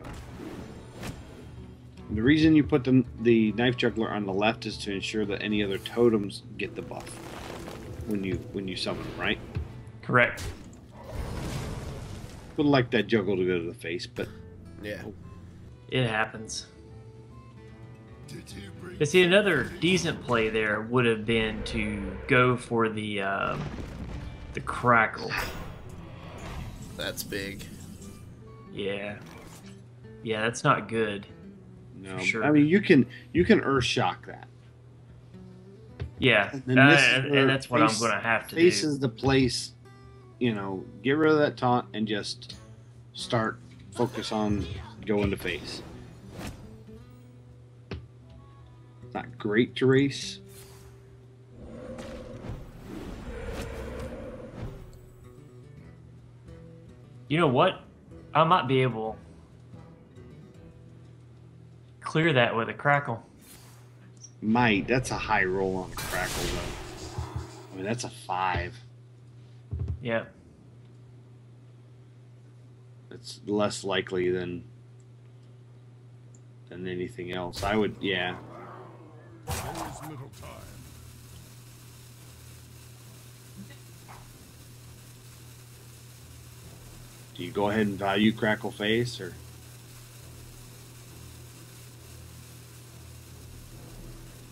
The reason you put the knife juggler on the left is to ensure that any other totems get the buff when you summon them, right? Correct. Would like that juggle to go to the face, but Yeah. It happens. Did you bring But see, another decent play there would have been to go for the crackle. That's big. Yeah. Yeah, that's not good. no. Sure. I mean, you can earth shock that. Yeah. And then this is where And that's what I'm face- going to have to Face do. is the place, get rid of that taunt and just start focus on going to face. It's not great to race. You know what? I might be able to clear that with a crackle. Might. That's a high roll on a crackle, though. I mean, that's a 5. Yep. It's less likely than anything else. I would, yeah. there is little time? Do you go ahead and value crackle face, or?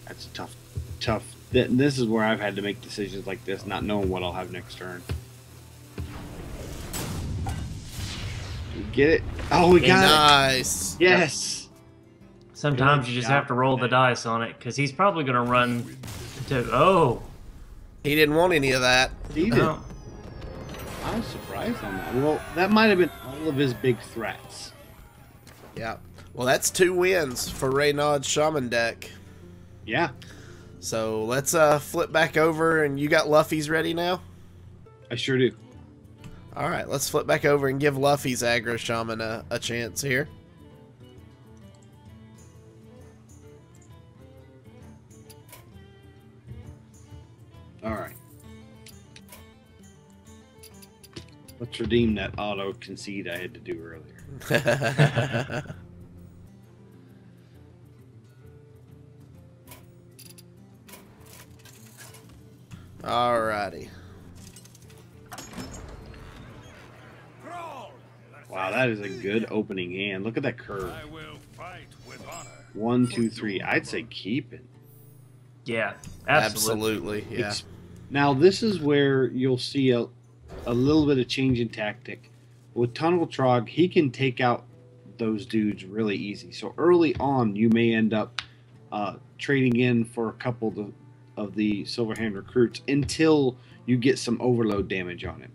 That's a tough. This is where I've had to make decisions like this, not knowing what I'll have next turn. Get it? Oh, we got Nice. it. Yes. Sometimes you just have to roll the dice on it because he's probably going to run to. Oh. He didn't want any of that. He did. No. I was surprised on that. Well, that might have been all of his big threats. Yeah. Well, that's 2 wins for Reynad's Shaman deck. Yeah. So let's flip back over, and you got Luffy's ready now? I sure do. All right, let's flip back over and give Luffy's Aggro Shaman a chance here. All right. Let's redeem that auto concede I had to do earlier. Alrighty. Wow, that is a good opening hand. Look at that curve. I will fight with honor. 1, 2, 3. I'd say keep it. Yeah, absolutely. Absolutely, yeah. Now, this is where you'll see a little bit of change in tactic. With Tunnel Trog, he can take out those dudes really easy. So early on, you may end up trading in for a couple of the Silverhand recruits until you get some overload damage on him.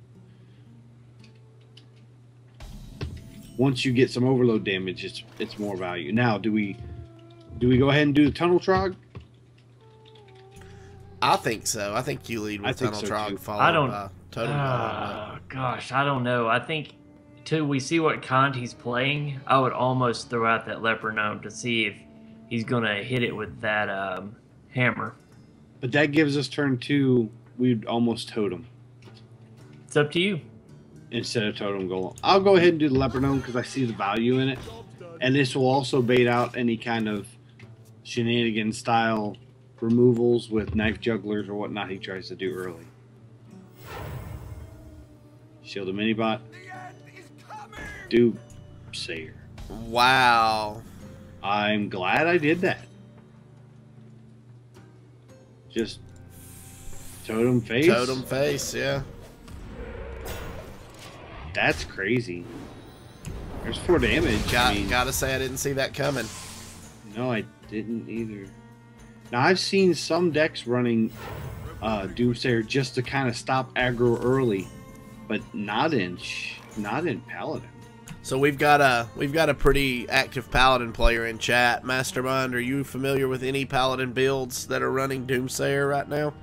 Once you get some overload damage, it's more value. Now, do we go ahead and do the Tunnel Trog? I think so. I think you lead with Tunnel Trog, followed I don't. by Totem Golem. Gosh, I don't know. I think till we see what kind he's playing, I would almost throw out that Leper Gnome to see if he's gonna hit it with that hammer. But that gives us turn 2. We'd almost Totem It's up to you. instead of Totem Golem. I'll go ahead and do the Leper Gnome because I see the value in it. And this will also bait out any kind of shenanigan style removals with knife jugglers or whatnot he tries to do early. Shield a Minibot. Doomsayer. Wow. I'm glad I did that. Just Totem face. Totem face, yeah. That's crazy. There's 4 damage. Gotta say I didn't see that coming. No, I didn't either. Now I've seen some decks running Doomsayer just to kind of stop aggro early, but not in Paladin. So we've got a pretty active Paladin player in chat. Mastermind, are you familiar with any Paladin builds that are running Doomsayer right now?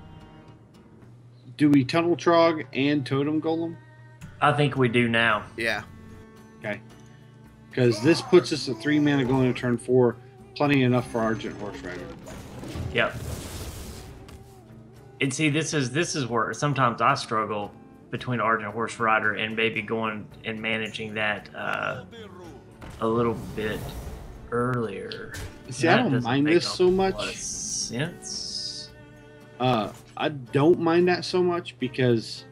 Do we Tunnel Trog and Totem Golem? I think we do now. Yeah. Okay. Because this puts us at 3 mana going to turn 4. Plenty enough for Argent Horse Rider. Yep. And see, this is where sometimes I struggle between Argent Horse Rider and maybe going and managing that a little bit earlier. See, I don't mind this so much. Sense. I don't mind that so much because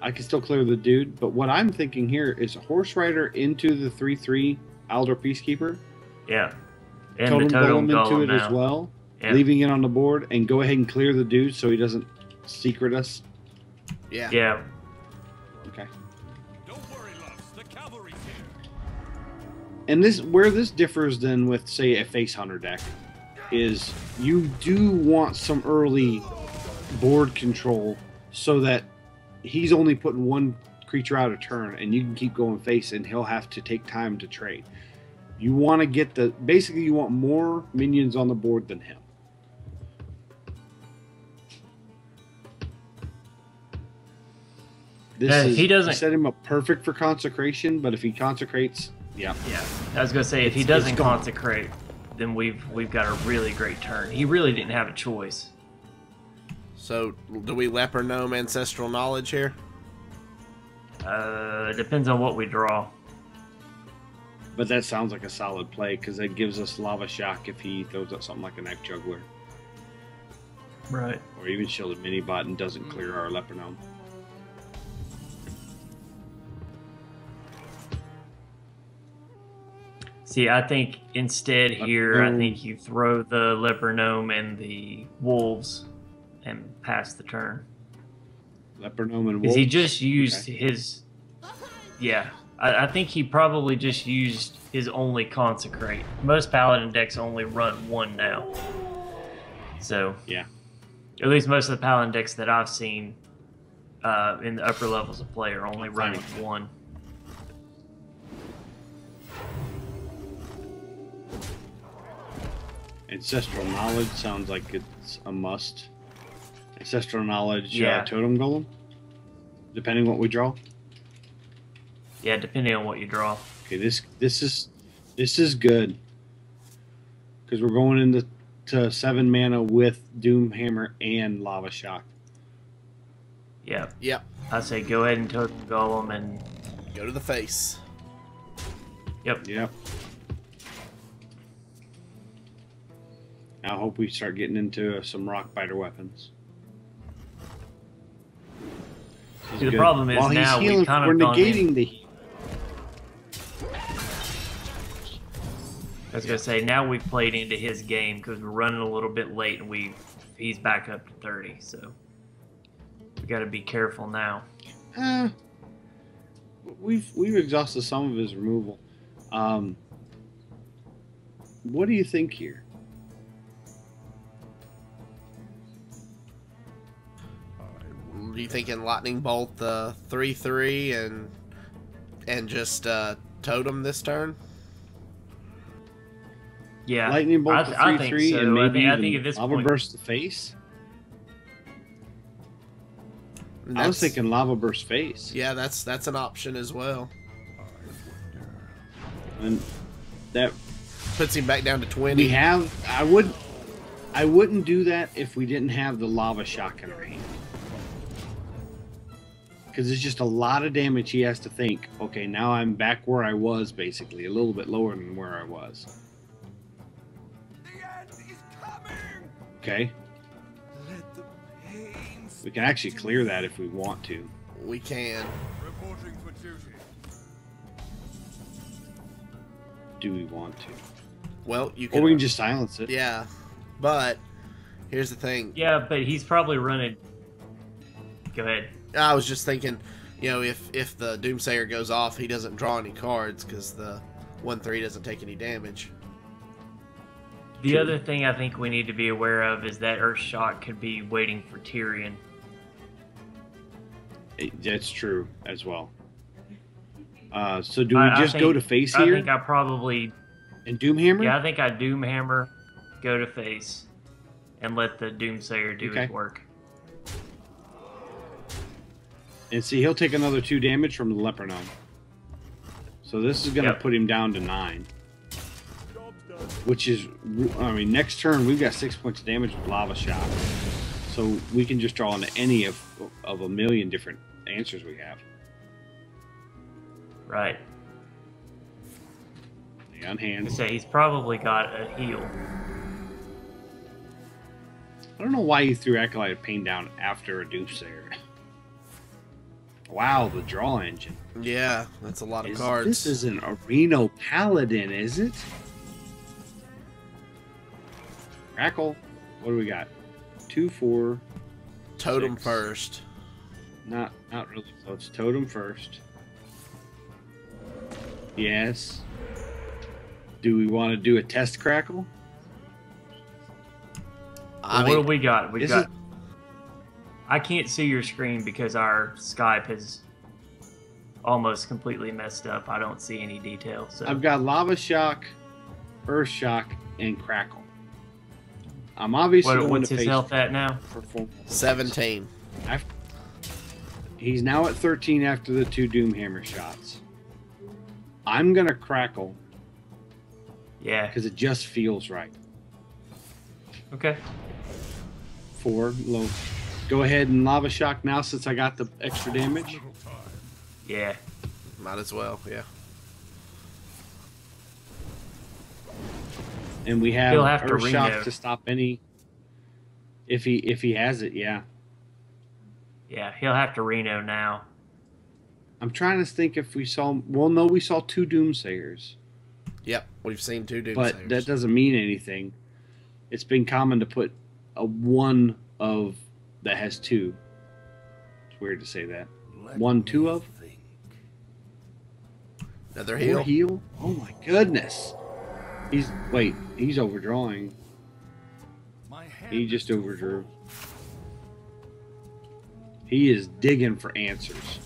I can still clear the dude. But what I'm thinking here is a Horse Rider into the 3/3 Aldor Peacekeeper. Yeah. And Totem the Totem Golem into it now. as well. Yeah. Leaving it on the board and go ahead and clear the dude so he doesn't secret us. Yeah. Yeah. Okay. Don't worry, loves. The cavalry's here. And where this differs then with, say, a Face Hunter deck is you do want some early board control so that he's only putting 1 creature out a turn and you can keep going face and he'll have to take time to trade. You want to get basically you want more minions on the board than him. He doesn't set him up perfect for consecration, but if he consecrates, yeah. Yeah. I was gonna say if he doesn't consecrate, then we've got a really great turn. He really didn't have a choice. So do we Leper Gnome Ancestral Knowledge here? Depends on what we draw. But that sounds like a solid play because that gives us Lava Shock if he throws out something like a Knife Juggler. Right. Or even Shielded Minibot and doesn't clear our Leper Gnome. See, I think instead here, I think you throw the Leper Gnome and the Wolves and pass the turn. Leper Gnome and Wolves? Because he just used his... Yeah. I think he probably just used his only consecrate. Most paladin decks only run one now. So Yeah. at least most of the paladin decks that I've seen in the upper levels of play are only running one. Ancestral knowledge sounds like it's a must. Ancestral knowledge, Yeah. totem golem, depending what we draw. Yeah, depending on what you draw. Okay, this is good because we're going into 7 mana with Doomhammer and Lava Shock. Yeah. Yep. I say go ahead and totem golem and Go to the face. yep. Yep. I hope we start getting into some rock biter weapons. This is See, the good. problem is While he's now healing, we've kind we're of gone in. negating the heat. I was gonna say now we've played into his game because we're running a little bit late and he's back up to 30, so we got to be careful now. We've exhausted some of his removal. What do you think here? Are you thinking lightning bolt the 3/3 and just totem this turn? Yeah, Lightning bolt the I 3/3 think so. and maybe I think even at this lava point, burst the face. And I was that's- thinking lava burst face. Yeah, that's an option as well. And that Puts him back down to 20. we have. I wouldn't do that if we didn't have the lava shock in our hand. Because it's just a lot of damage he has to think, okay, now I'm back where I was, basically. A little bit lower than where I was. The end is coming. Okay? Let the pain. We can actually clear that if we want to. We can. Reporting for duty. Do we want to? Well, you Or can. we can just silence it. Yeah, but here's the thing. yeah, but he's probably running. Go ahead. I was just thinking, you know, if the Doomsayer goes off, he doesn't draw any cards because the 1/3 doesn't take any damage. The True. other thing I think we need to be aware of is that Earth Shock could be waiting for Tyrion. That's true as well. So do we I just think- go to face I here think I probably. and Doomhammer? Yeah, I think I Doomhammer, go to face, and let the Doomsayer do Okay. his work. And see, he'll take another 2 damage from the Leper Gnome. So this is going to Yep. put him down to 9. Job's done. Which is, I mean, next turn we've got 6 points of damage with Lava Shock. So we can just draw into any of a million different answers we have. Right. The unhand. I say he's probably got a heal. I don't know why you threw Acolyte of Pain down after a Doomsayer. Wow, the draw engine. Yeah, that's a lot of This cards. is an Areno Paladin, is it? Crackle. What do we got? 2, 4. Totem 6. first. Not really. So it's Totem first. Yes. Do we want to do a test crackle? I what do mean, we got? We this got. I can't see your screen because our Skype has almost completely messed up. I don't see any details. So. I've got Lava Shock, Earth Shock, and Crackle. I'm obviously going What's to his face health at now? for full. 17. He's now at 13 after the 2 Doomhammer shots. I'm going to Crackle Yeah. because it just feels right. Okay. 4 low. Go ahead and Lava Shock now since I got the extra damage. Little time. Yeah. Might as well, yeah. And we have He'll have to Earth Shock Reno. to stop any. If he has it, yeah. Yeah. He'll have to Reno now. I'm trying to think if we saw. Well, no, we saw 2 Doomsayers, Yep, we've seen 2 Doomsayers. but that doesn't mean anything. It's been common to put a 1 of that has 2. It's weird to say that. Let 1, me 2 of. think. Another Or heal. heal? Oh my goodness. He's overdrawing. My hand He is just too overdrew. full. He is digging for answers.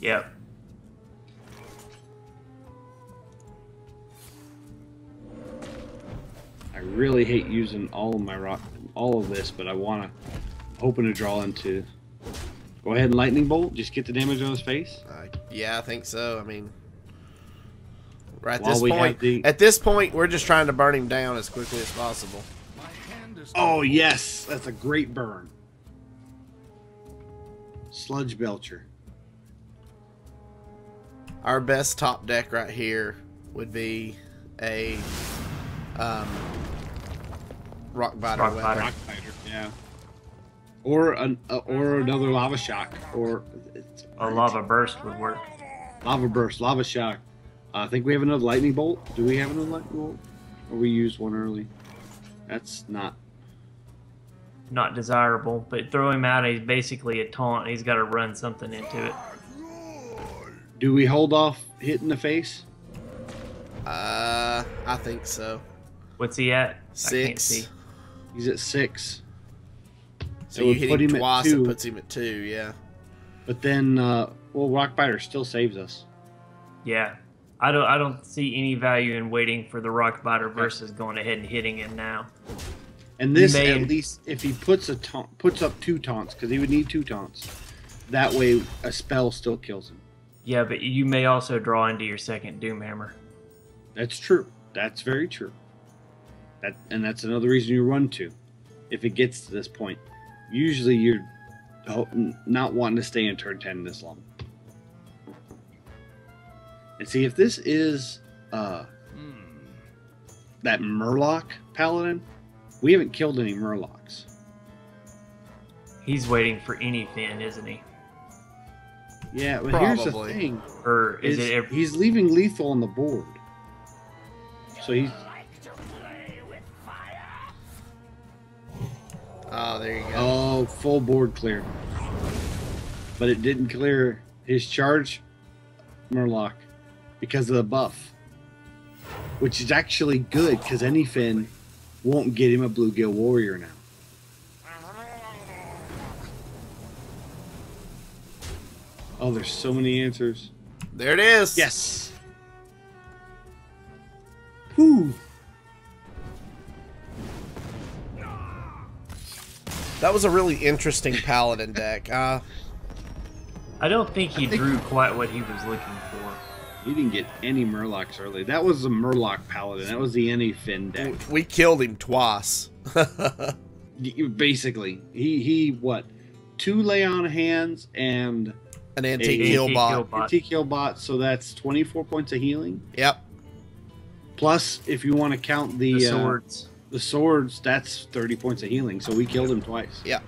Yep. I really hate using all of this, but hoping to draw into. Go ahead and lightning bolt. Just get the damage on his face. Yeah, I think so. I mean, right at While this we point, have the- at this point, we're just trying to burn him down as quickly as possible. My hand is Oh too yes, that's a great burn. Sludge Belcher. Our best top deck right here would be a rock biter Rock weapon. biter. Rock fighter. Yeah. Or another lava shock, or A lava burst would work. lava burst, lava shock. I think we have another lightning bolt. Do we have another lightning bolt? Or we used one early? That's not. Not desirable, but throw him out. He's basically a taunt. He's got to run something into it. Do we hold off hitting the face? I think so. What's he at? I can't 6. see. He's at 6. So It you would hit put him him at twice, 2. it puts him at 2. Yeah. But then, rock biter still saves us. Yeah, I don't see any value in waiting for the rock biter versus going ahead and hitting it now. And this, may- at least, if he puts up 2 taunts, because he would need 2 taunts. That way, a spell still kills him. Yeah, but you may also draw into your second Doomhammer. That's true. That's very true. That's another reason you run 2. If it gets to this point, usually you're not wanting to stay in turn 10 this long. And see, if this is that Murloc Paladin, we haven't killed any Murlocs. He's waiting for anything, isn't he? Yeah, but here's the Probably. thing: Or is it? he's leaving lethal on the board, so he's. Oh, there you go. Oh, full board clear. But it didn't clear his charge Murloc because of the buff. Which is actually good because anything won't get him a Bluegill Warrior now. Oh, there's so many answers. There it is. Yes! Whew! That was a really interesting paladin deck. I don't think he drew quite what he was looking for. He didn't get any Murlocs early. That was the Murloc Paladin. That was the Anyfin deck. We killed him twice. Basically, he what? 2 lay on hands and An antique A- kill antique bot. kill bot. TKL bot. So that's 24 points of healing. Yep. Plus, if you want to count the Swords. the swords, that's 30 points of healing. So we killed him twice. Yep.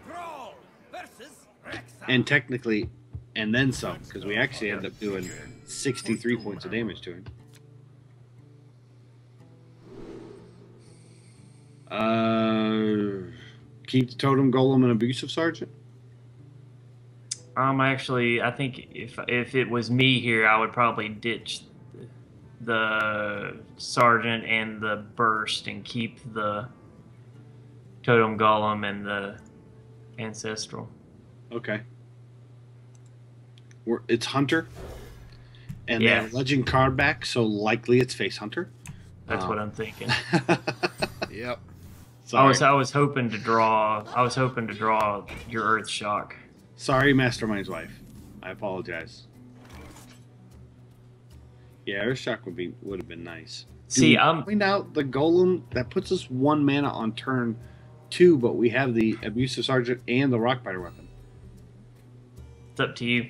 Brawl versus Rexa. And technically, and then some, because we actually ended up doing 63 points of damage to him. Keep the totem golem and abusive sergeant. Actually, I think if it was me here, I would probably ditch the sergeant and the burst and keep the totem golem and the ancestral. Okay. It's hunter, and Yeah. they have legend card back, so likely it's face hunter. That's what I'm thinking. Yep. Sorry, I was hoping to draw. I was hoping to draw your Earth Shock. sorry, Mastermind's wife. I apologize. Yeah, Earthshock would have been nice. See, Do we point out the golem that puts us 1 mana on turn 2, but we have the abusive sergeant and the rockbiter weapon. It's up to you.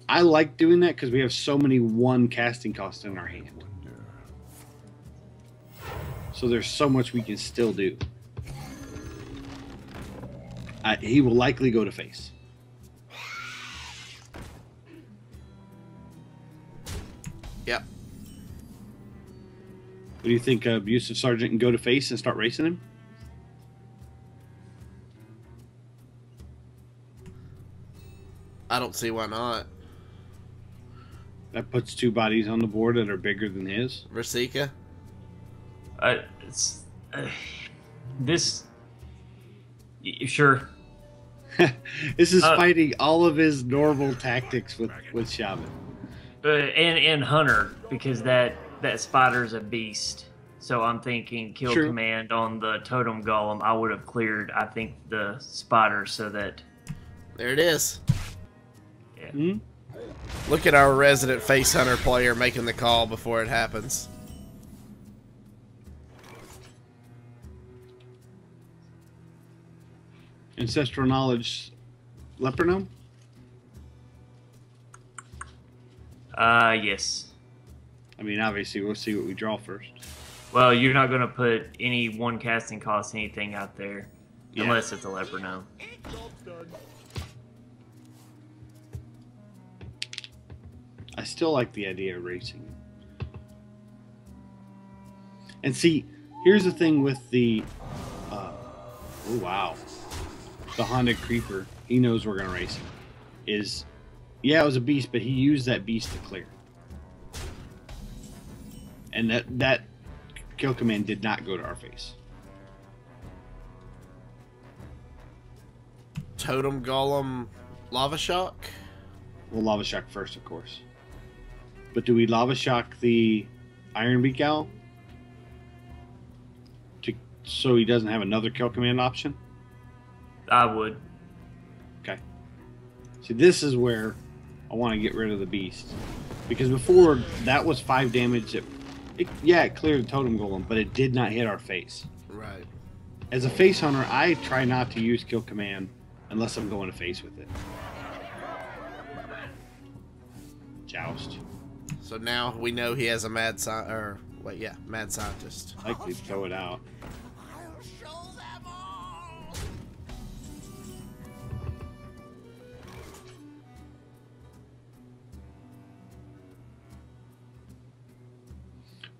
I like doing that because we have so many 1 casting costs in our hand. So there's so much we can still do. He will likely go to face. Yep. What do you think, abusive sergeant can go to face and start racing him? I don't see why not. That puts 2 bodies on the board that are bigger than his. Rasika? It's, this... Sure. This is fighting all of his normal tactics with Shaman. And Hunter, because that spider's a beast. So I'm thinking kill True. command on the totem golem. I would have cleared, I think, the spider so that... There it is. Yeah. Hmm? Look at our resident face hunter player making the call before it happens. Ancestral knowledge, leper gnome? Yes. I mean, obviously, we'll see what we draw first. Well, you're not going to put any one casting cost anything out there Yeah. unless it's a leper gnome. I still like the idea of racing. And see, here's the thing with the... oh, wow. The Haunted Creeper. He knows we're going to race him. Yeah, it was a beast, but he used that beast to clear. And that kill command did not go to our face. Totem Golem Lava Shock? We'll Lava Shock first, of course. But do we Lava Shock the Iron Beak Owl? So he doesn't have another kill command option? I would. Okay. See, this is where I want to get rid of the beast. Because before, that was 5 damage. It cleared the totem golem, but it did not hit our face. Right. As a face hunter, I try not to use kill command unless I'm going to face with it. Joust. So now we know he has a mad scientist. Likely throw it out. I'll show them all.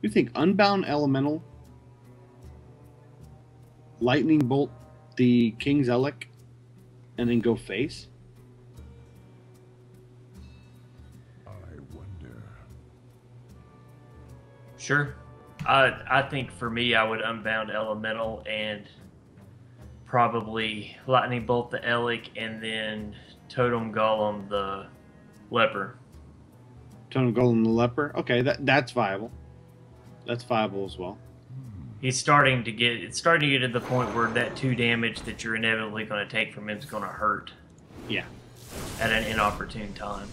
You think Unbound Elemental, Lightning Bolt the King's Elec, and then go face? I wonder. Sure. I think for me, I would Unbound Elemental and probably Lightning Bolt the Elec and then Totem Golem the Leper. Totem Golem the Leper? Okay, that's viable. That's viable as well. It's starting to get to the point where that 2 damage that you're inevitably going to take from him is going to hurt Yeah. at an inopportune time.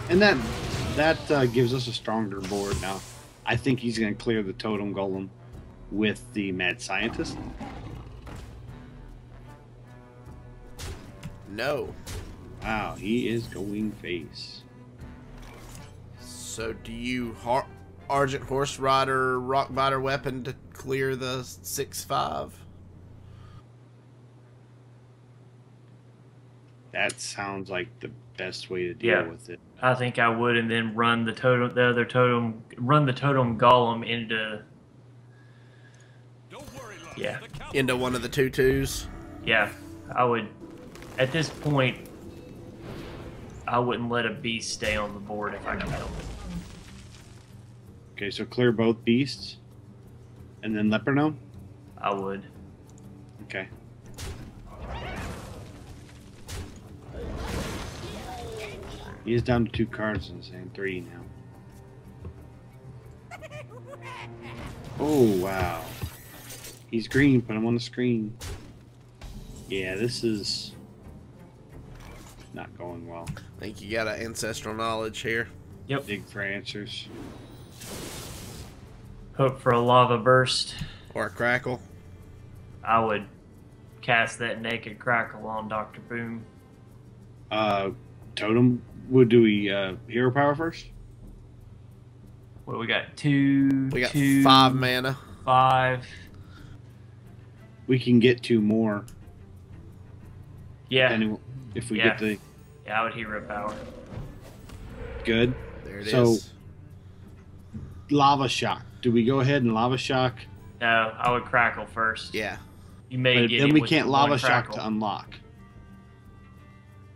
And that gives us a stronger board now. I think he's going to clear the Totem Golem with the Mad Scientist. No. Wow, he is going face. So do you Argent Horse Rider Rock Biter weapon to clear the 6/5? That sounds like the best way to deal with it. I think I would, and then run the totem golem into. Don't worry, love. Yeah. The count- Into one of the 2/2s? Yeah, I would. At this point, I wouldn't let a beast stay on the board if I could help it. Okay, so clear both beasts. And then Leper Gnome? I would. Okay. He is down to 2 cards in his hand, 3 now. Oh, wow. He's green, put him on the screen. Yeah, this is not going well. I think you got an ancestral knowledge here. Yep. Dig for answers. Hope for a lava burst. Or a crackle. I would cast that naked crackle on Dr. Boom. Totem, do we hero power first? What we got? 2. We got 2, 5 mana. 5. We can get 2 more. Yeah. Depending if we Yeah. get the Yeah, I would hero power. good. There it is. So, Lava Shock. Do we go ahead and Lava Shock? No, I would crackle first. Yeah. You may But get then him we with can't the Lava one Shock crackle. to unlock.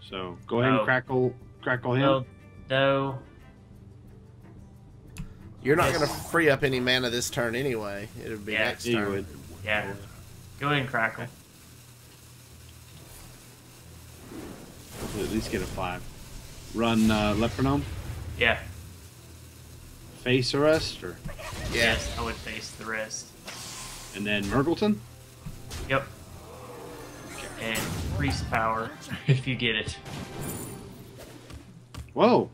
So go ahead and Oh. crackle him. Well, No. You're not going to free up any mana this turn anyway. It would be Yeah, next You turn. would. Yeah. Go ahead and crackle. We'll at least get a 5. Run Lepronome. Yeah. Face arrest, or Yeah. Yes, I would face the rest. and then Murgleton. Yep. And priest power if you get it. Whoa!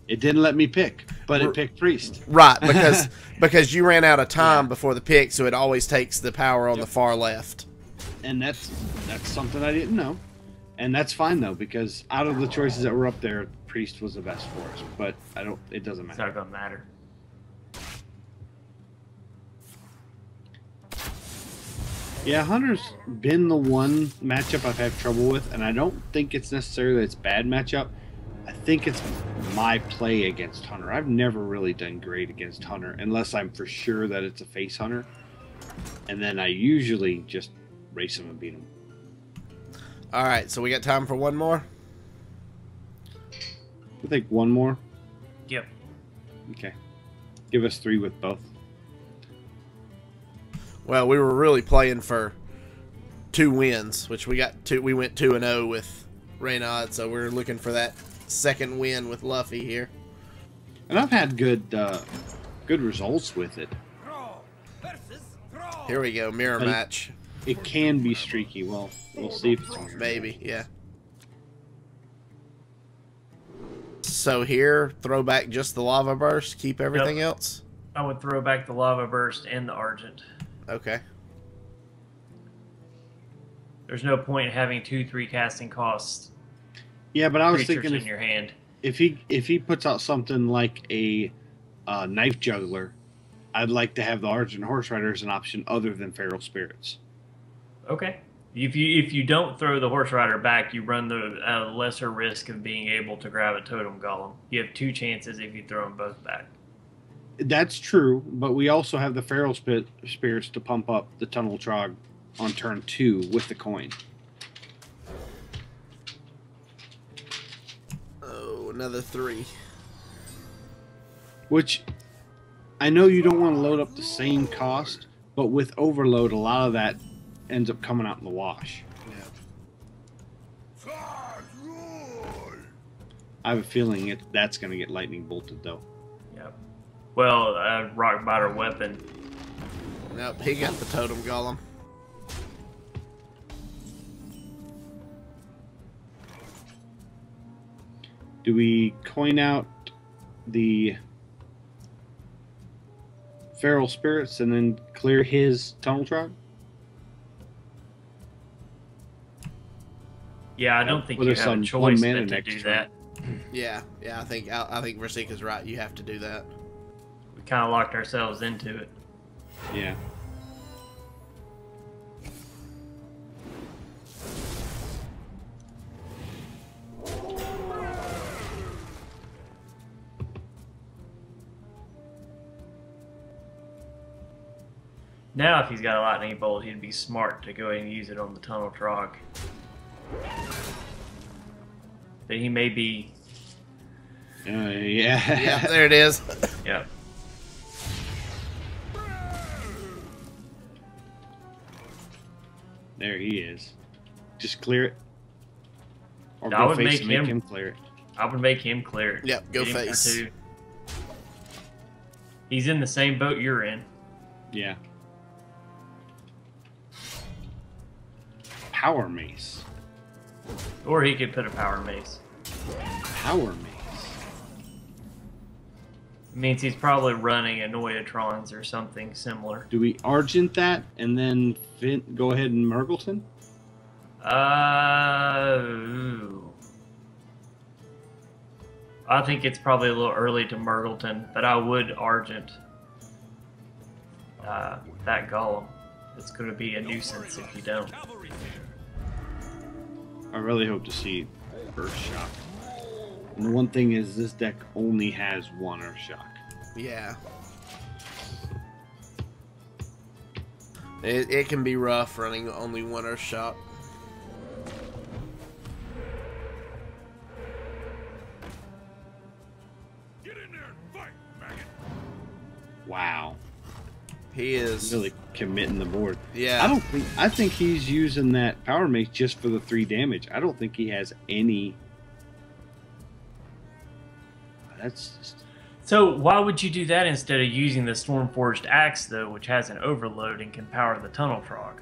It didn't let me pick, but We're- it picked priest. Right, because you ran out of time before the pick, so it always takes the power on the far left. And that's something I didn't know. And that's fine though, because out of the choices that were up there, priest was the best for us. But it doesn't It's matter. not gonna matter. Yeah, Hunter's been the one matchup I've had trouble with, and I don't think it's necessarily its bad matchup. I think it's my play against Hunter. I've never really done great against Hunter unless I'm for sure that it's a face Hunter. And then I usually just race him and beat him. All right, so we got time for one more. I think one more. Yep. Okay. Give us 3 with both. Well, we were really playing for 2 wins, which we got 2. We went 2-0 with Reynad, so we're looking for that second win with Luffy here. And I've had good results with it. Throw versus throw. Here we go, mirror But it- match. It can be streaky. Well, we'll see if it's Maybe, yeah. So here, throw back just the lava burst, keep everything else? I would throw back the lava burst and the argent. Okay. There's no point in having 2/3 casting costs Yeah, but I was creatures thinking in your hand. if he puts out something like a knife juggler, I'd like to have the Argent Horse Rider as an option other than Feral Spirits. Okay. If you don't throw the horse rider back, you run the lesser risk of being able to grab a totem golem. You have 2 chances if you throw them both back. That's true, but we also have the Feral Spirits to pump up the Tunnel Trog on turn 2 with the coin. Oh, another 3. Which I know you don't want to load up the same cost, but with overload, a lot of that ends up coming out in the wash. I have a feeling that's going to get lightning bolted though. Yep. Well, rock biter weapon. Nope, he got the totem golem. Do we coin out the Feral Spirits and then clear his Tunnel Trog? Yeah, I don't think Well, you there's have a some one choice mana but to next do turn. that. Yeah, I think Versika's right. You have to do that. We kind of locked ourselves into it. Yeah. Now, if he's got a lightning bolt, he'd be smart to go ahead and use it on the tunnel trog. But he may be. Yeah. Yeah, there it is. Yeah. There he is. Just clear it. Or I go would face make and make him- him clear it. I would make him clear it. Yep, go Get him for face. 2. He's in the same boat you're in. Yeah. Power Mace. Or he could put a power mace. Power Mace. It means he's probably running Annoyatrons or something similar. Do we Argent that and then go ahead and Murgleton? Ooh. I think it's probably a little early to Murgleton, but I would Argent that golem. It's going to be a nuisance if you don't. I really hope to see Earth Shock. And the one thing is, this deck only has one Earth Shock. Yeah. It can be rough running only one Earth Shock. Wow. He is Really committing the board. Yeah. I think he's using that power mace just for the 3 damage. I don't think he has any. That's just... So why would you do that instead of using the Stormforged Axe, though, which has an overload and can power the Tunnel Frog?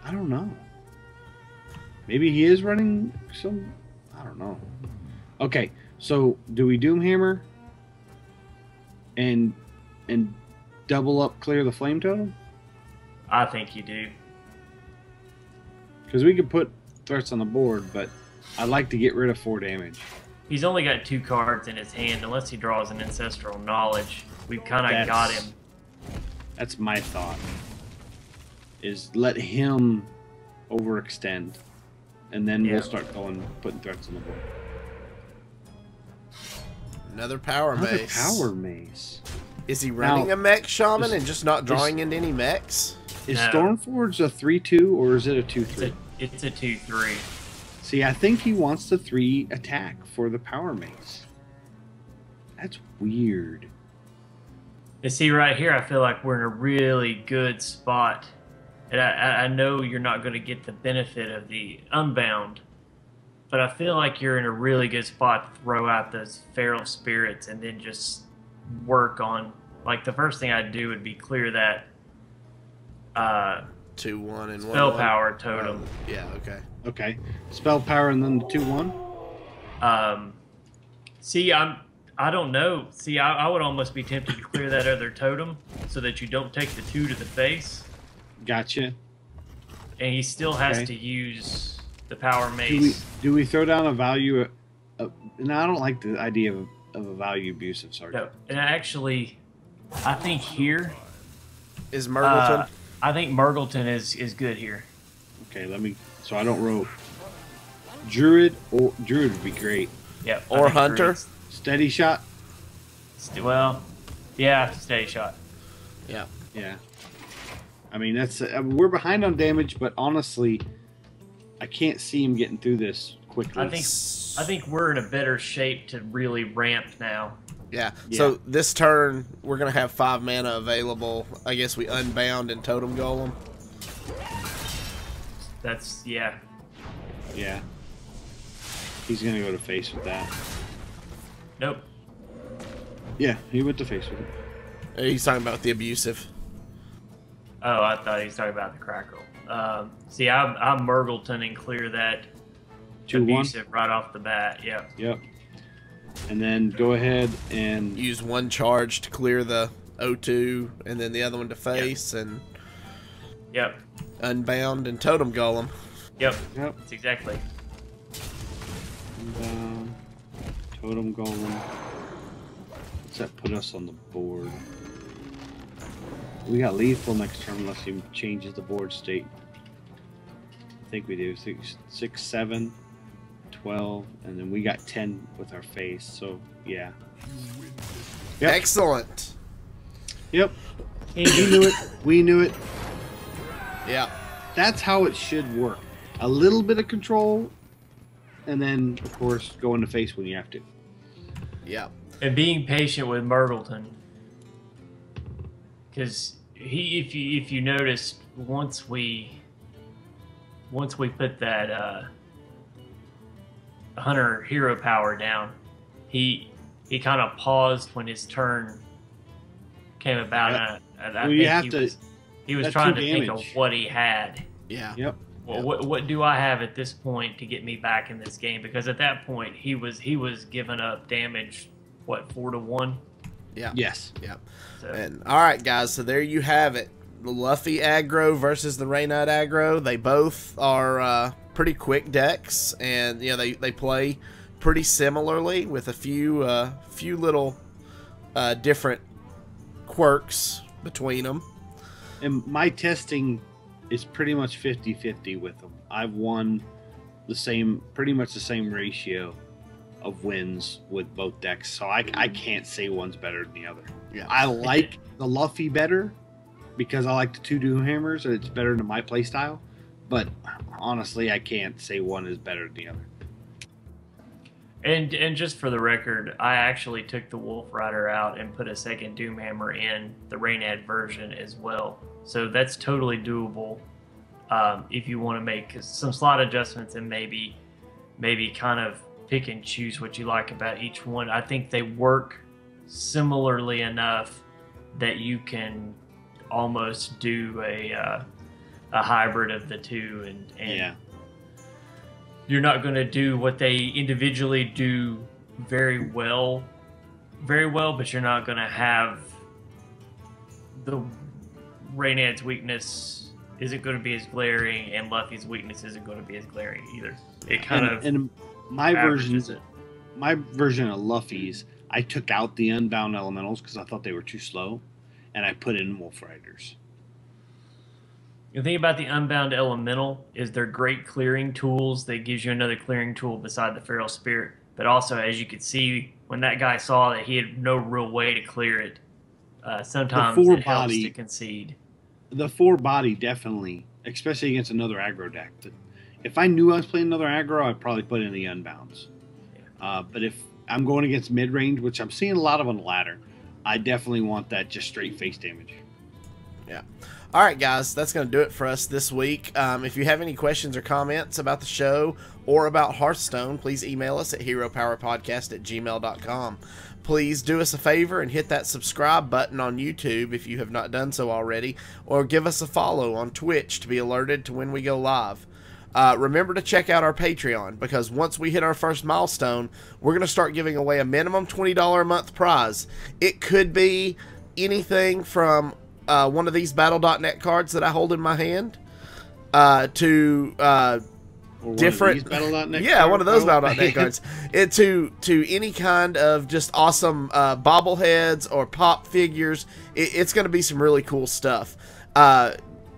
I don't know. Maybe he is running some... I don't know. Okay, so do we Doomhammer and double up clear the flame totem? I think you do. Because we could put threats on the board, but I'd like to get rid of 4 damage. He's only got 2 cards in his hand. Unless he draws an Ancestral Knowledge, we've kind of got him. That's my thought. Is let him overextend, and then we'll start putting threats on the board. Another power mace. Power mace. Is he running a mech shaman and just not drawing into any mechs? Is Stormforge a 3/2 or is it a 2/3? It's a 2/3. See, I think he wants the 3 attack for the power mace. That's weird. You see, right here, I feel like we're in a really good spot. And I know you're not going to get the benefit of the Unbound, but I feel like you're in a really good spot to throw out those Feral Spirits and then just work on... Like, the first thing I'd do would be clear that 2/1 and 1/1. Spell Power Totem. Yeah, okay. Okay. Spell Power and then the 2/1? See, I don't know. See, I would almost be tempted to clear that other totem so that you don't take the 2 to the face. Gotcha. And he still has to use the power mace. Do we throw down a value? No, I don't like the idea of a value abusive sergeant. No, and actually, I think here is Murgleton. I think Murgleton is good here. Okay, so I don't roll. Druid would be great. Yeah. Or Hunter. Steady shot. Well, yeah, steady shot. Yeah. Yeah. I mean, that's we're behind on damage, but honestly, I can't see him getting through this quickly. I think we're in a better shape to really ramp now. Yeah. So this turn, we're going to have 5 mana available. I guess we Unbound and Totem Golem. That's, yeah. Yeah. He's going to go to face with that. Nope. Yeah, he went to face with it. He's talking about the abusive. Oh, I thought he was talking about the crackle. See, I'm Murgleton and clear that 2/1 abusive right off the bat. Yep. Yep. And then go ahead and use 1 charge to clear the O2, and then the other one to face, and Unbound and Totem Golem. Yep. That's exactly. Unbound, Totem Golem. What's that put us on the board? We got lethal next turn unless he changes the board state. I think we do. 6, 7, 12, and then we got 10 with our face. So yeah. Yep. Excellent. Yep. We knew it. We knew it. Yeah. That's how it should work. A little bit of control, and then of course go into face when you have to. Yeah. And being patient with Murgleton, because if you notice, once we put that Hunter hero power down, he kind of paused when his turn came about. And I think he was trying to think of what he had. Yeah. Yep. Well, what do I have at this point to get me back in this game? Because at that point he was giving up damage. What, 4/1? Yeah. Yes. Yeah. So. And all right, guys. So there you have it. The Luffy aggro versus the Reynad aggro. They both are pretty quick decks, and they play pretty similarly with a few little different quirks between them. And my testing is pretty much 50-50 with them. I've won pretty much the same ratio of wins with both decks, so I can't say one's better than the other. Yeah. I like the Luffy better because I like the 2 Doomhammers and it's better than my playstyle, but honestly I can't say one is better than the other. And just for the record, I actually took the Wolf Rider out and put a second Doomhammer in the Reynad version as well. So that's totally doable if you want to make some slot adjustments and maybe kind of pick and choose what you like about each one. I think they work similarly enough that you can almost do a hybrid of the two, and Yeah. you're not going to do what they individually do very well, but you're not going to have the Reynad's weakness isn't going to be as glaring, and Luffy's weakness isn't going to be as glaring either. It kind of and my version averages it. my version of Luffy's, I took out the Unbound Elementals because I thought they were too slow, and I put in Wolf Riders. The thing about the Unbound Elemental is they're great clearing tools. They gives you another clearing tool beside the Feral Spirit. But also, as you could see, when that guy saw that he had no real way to clear it, sometimes it helps to concede. The 4-body definitely, especially against another aggro deck. If I knew I was playing another aggro, I'd probably put in the Unbounds. Yeah. But if I'm going against mid-range, which I'm seeing a lot of on the ladder, I definitely want that just straight face damage. Yeah. All right, guys, that's going to do it for us this week. If you have any questions or comments about the show or about Hearthstone, please email us at heropowerpodcast@gmail.com. Please do us a favor and hit that subscribe button on YouTube if you have not done so already, or give us a follow on Twitch to be alerted to when we go live. Remember to check out our Patreon, because once we hit our first milestone, we're going to start giving away a minimum $20 a month prize. It could be anything from one of these Battle.net cards that I hold in my hand to different Battle.net one of those Battle.net cards, to any kind of just awesome bobbleheads or pop figures. It's going to be some really cool stuff.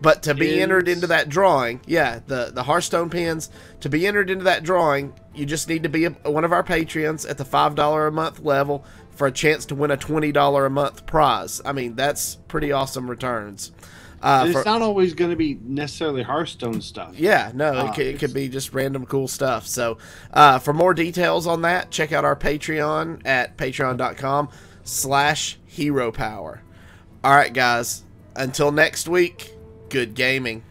But to be entered into that drawing, the Hearthstone pins, to be entered into that drawing, you just need to be one of our Patreons at the $5 a month level for a chance to win a $20 a month prize. I mean, that's pretty awesome returns. It's not always going to be necessarily Hearthstone stuff. Yeah, no, it could be just random cool stuff. So for more details on that, check out our Patreon at patreon.com/heropower. All right, guys, until next week, good gaming.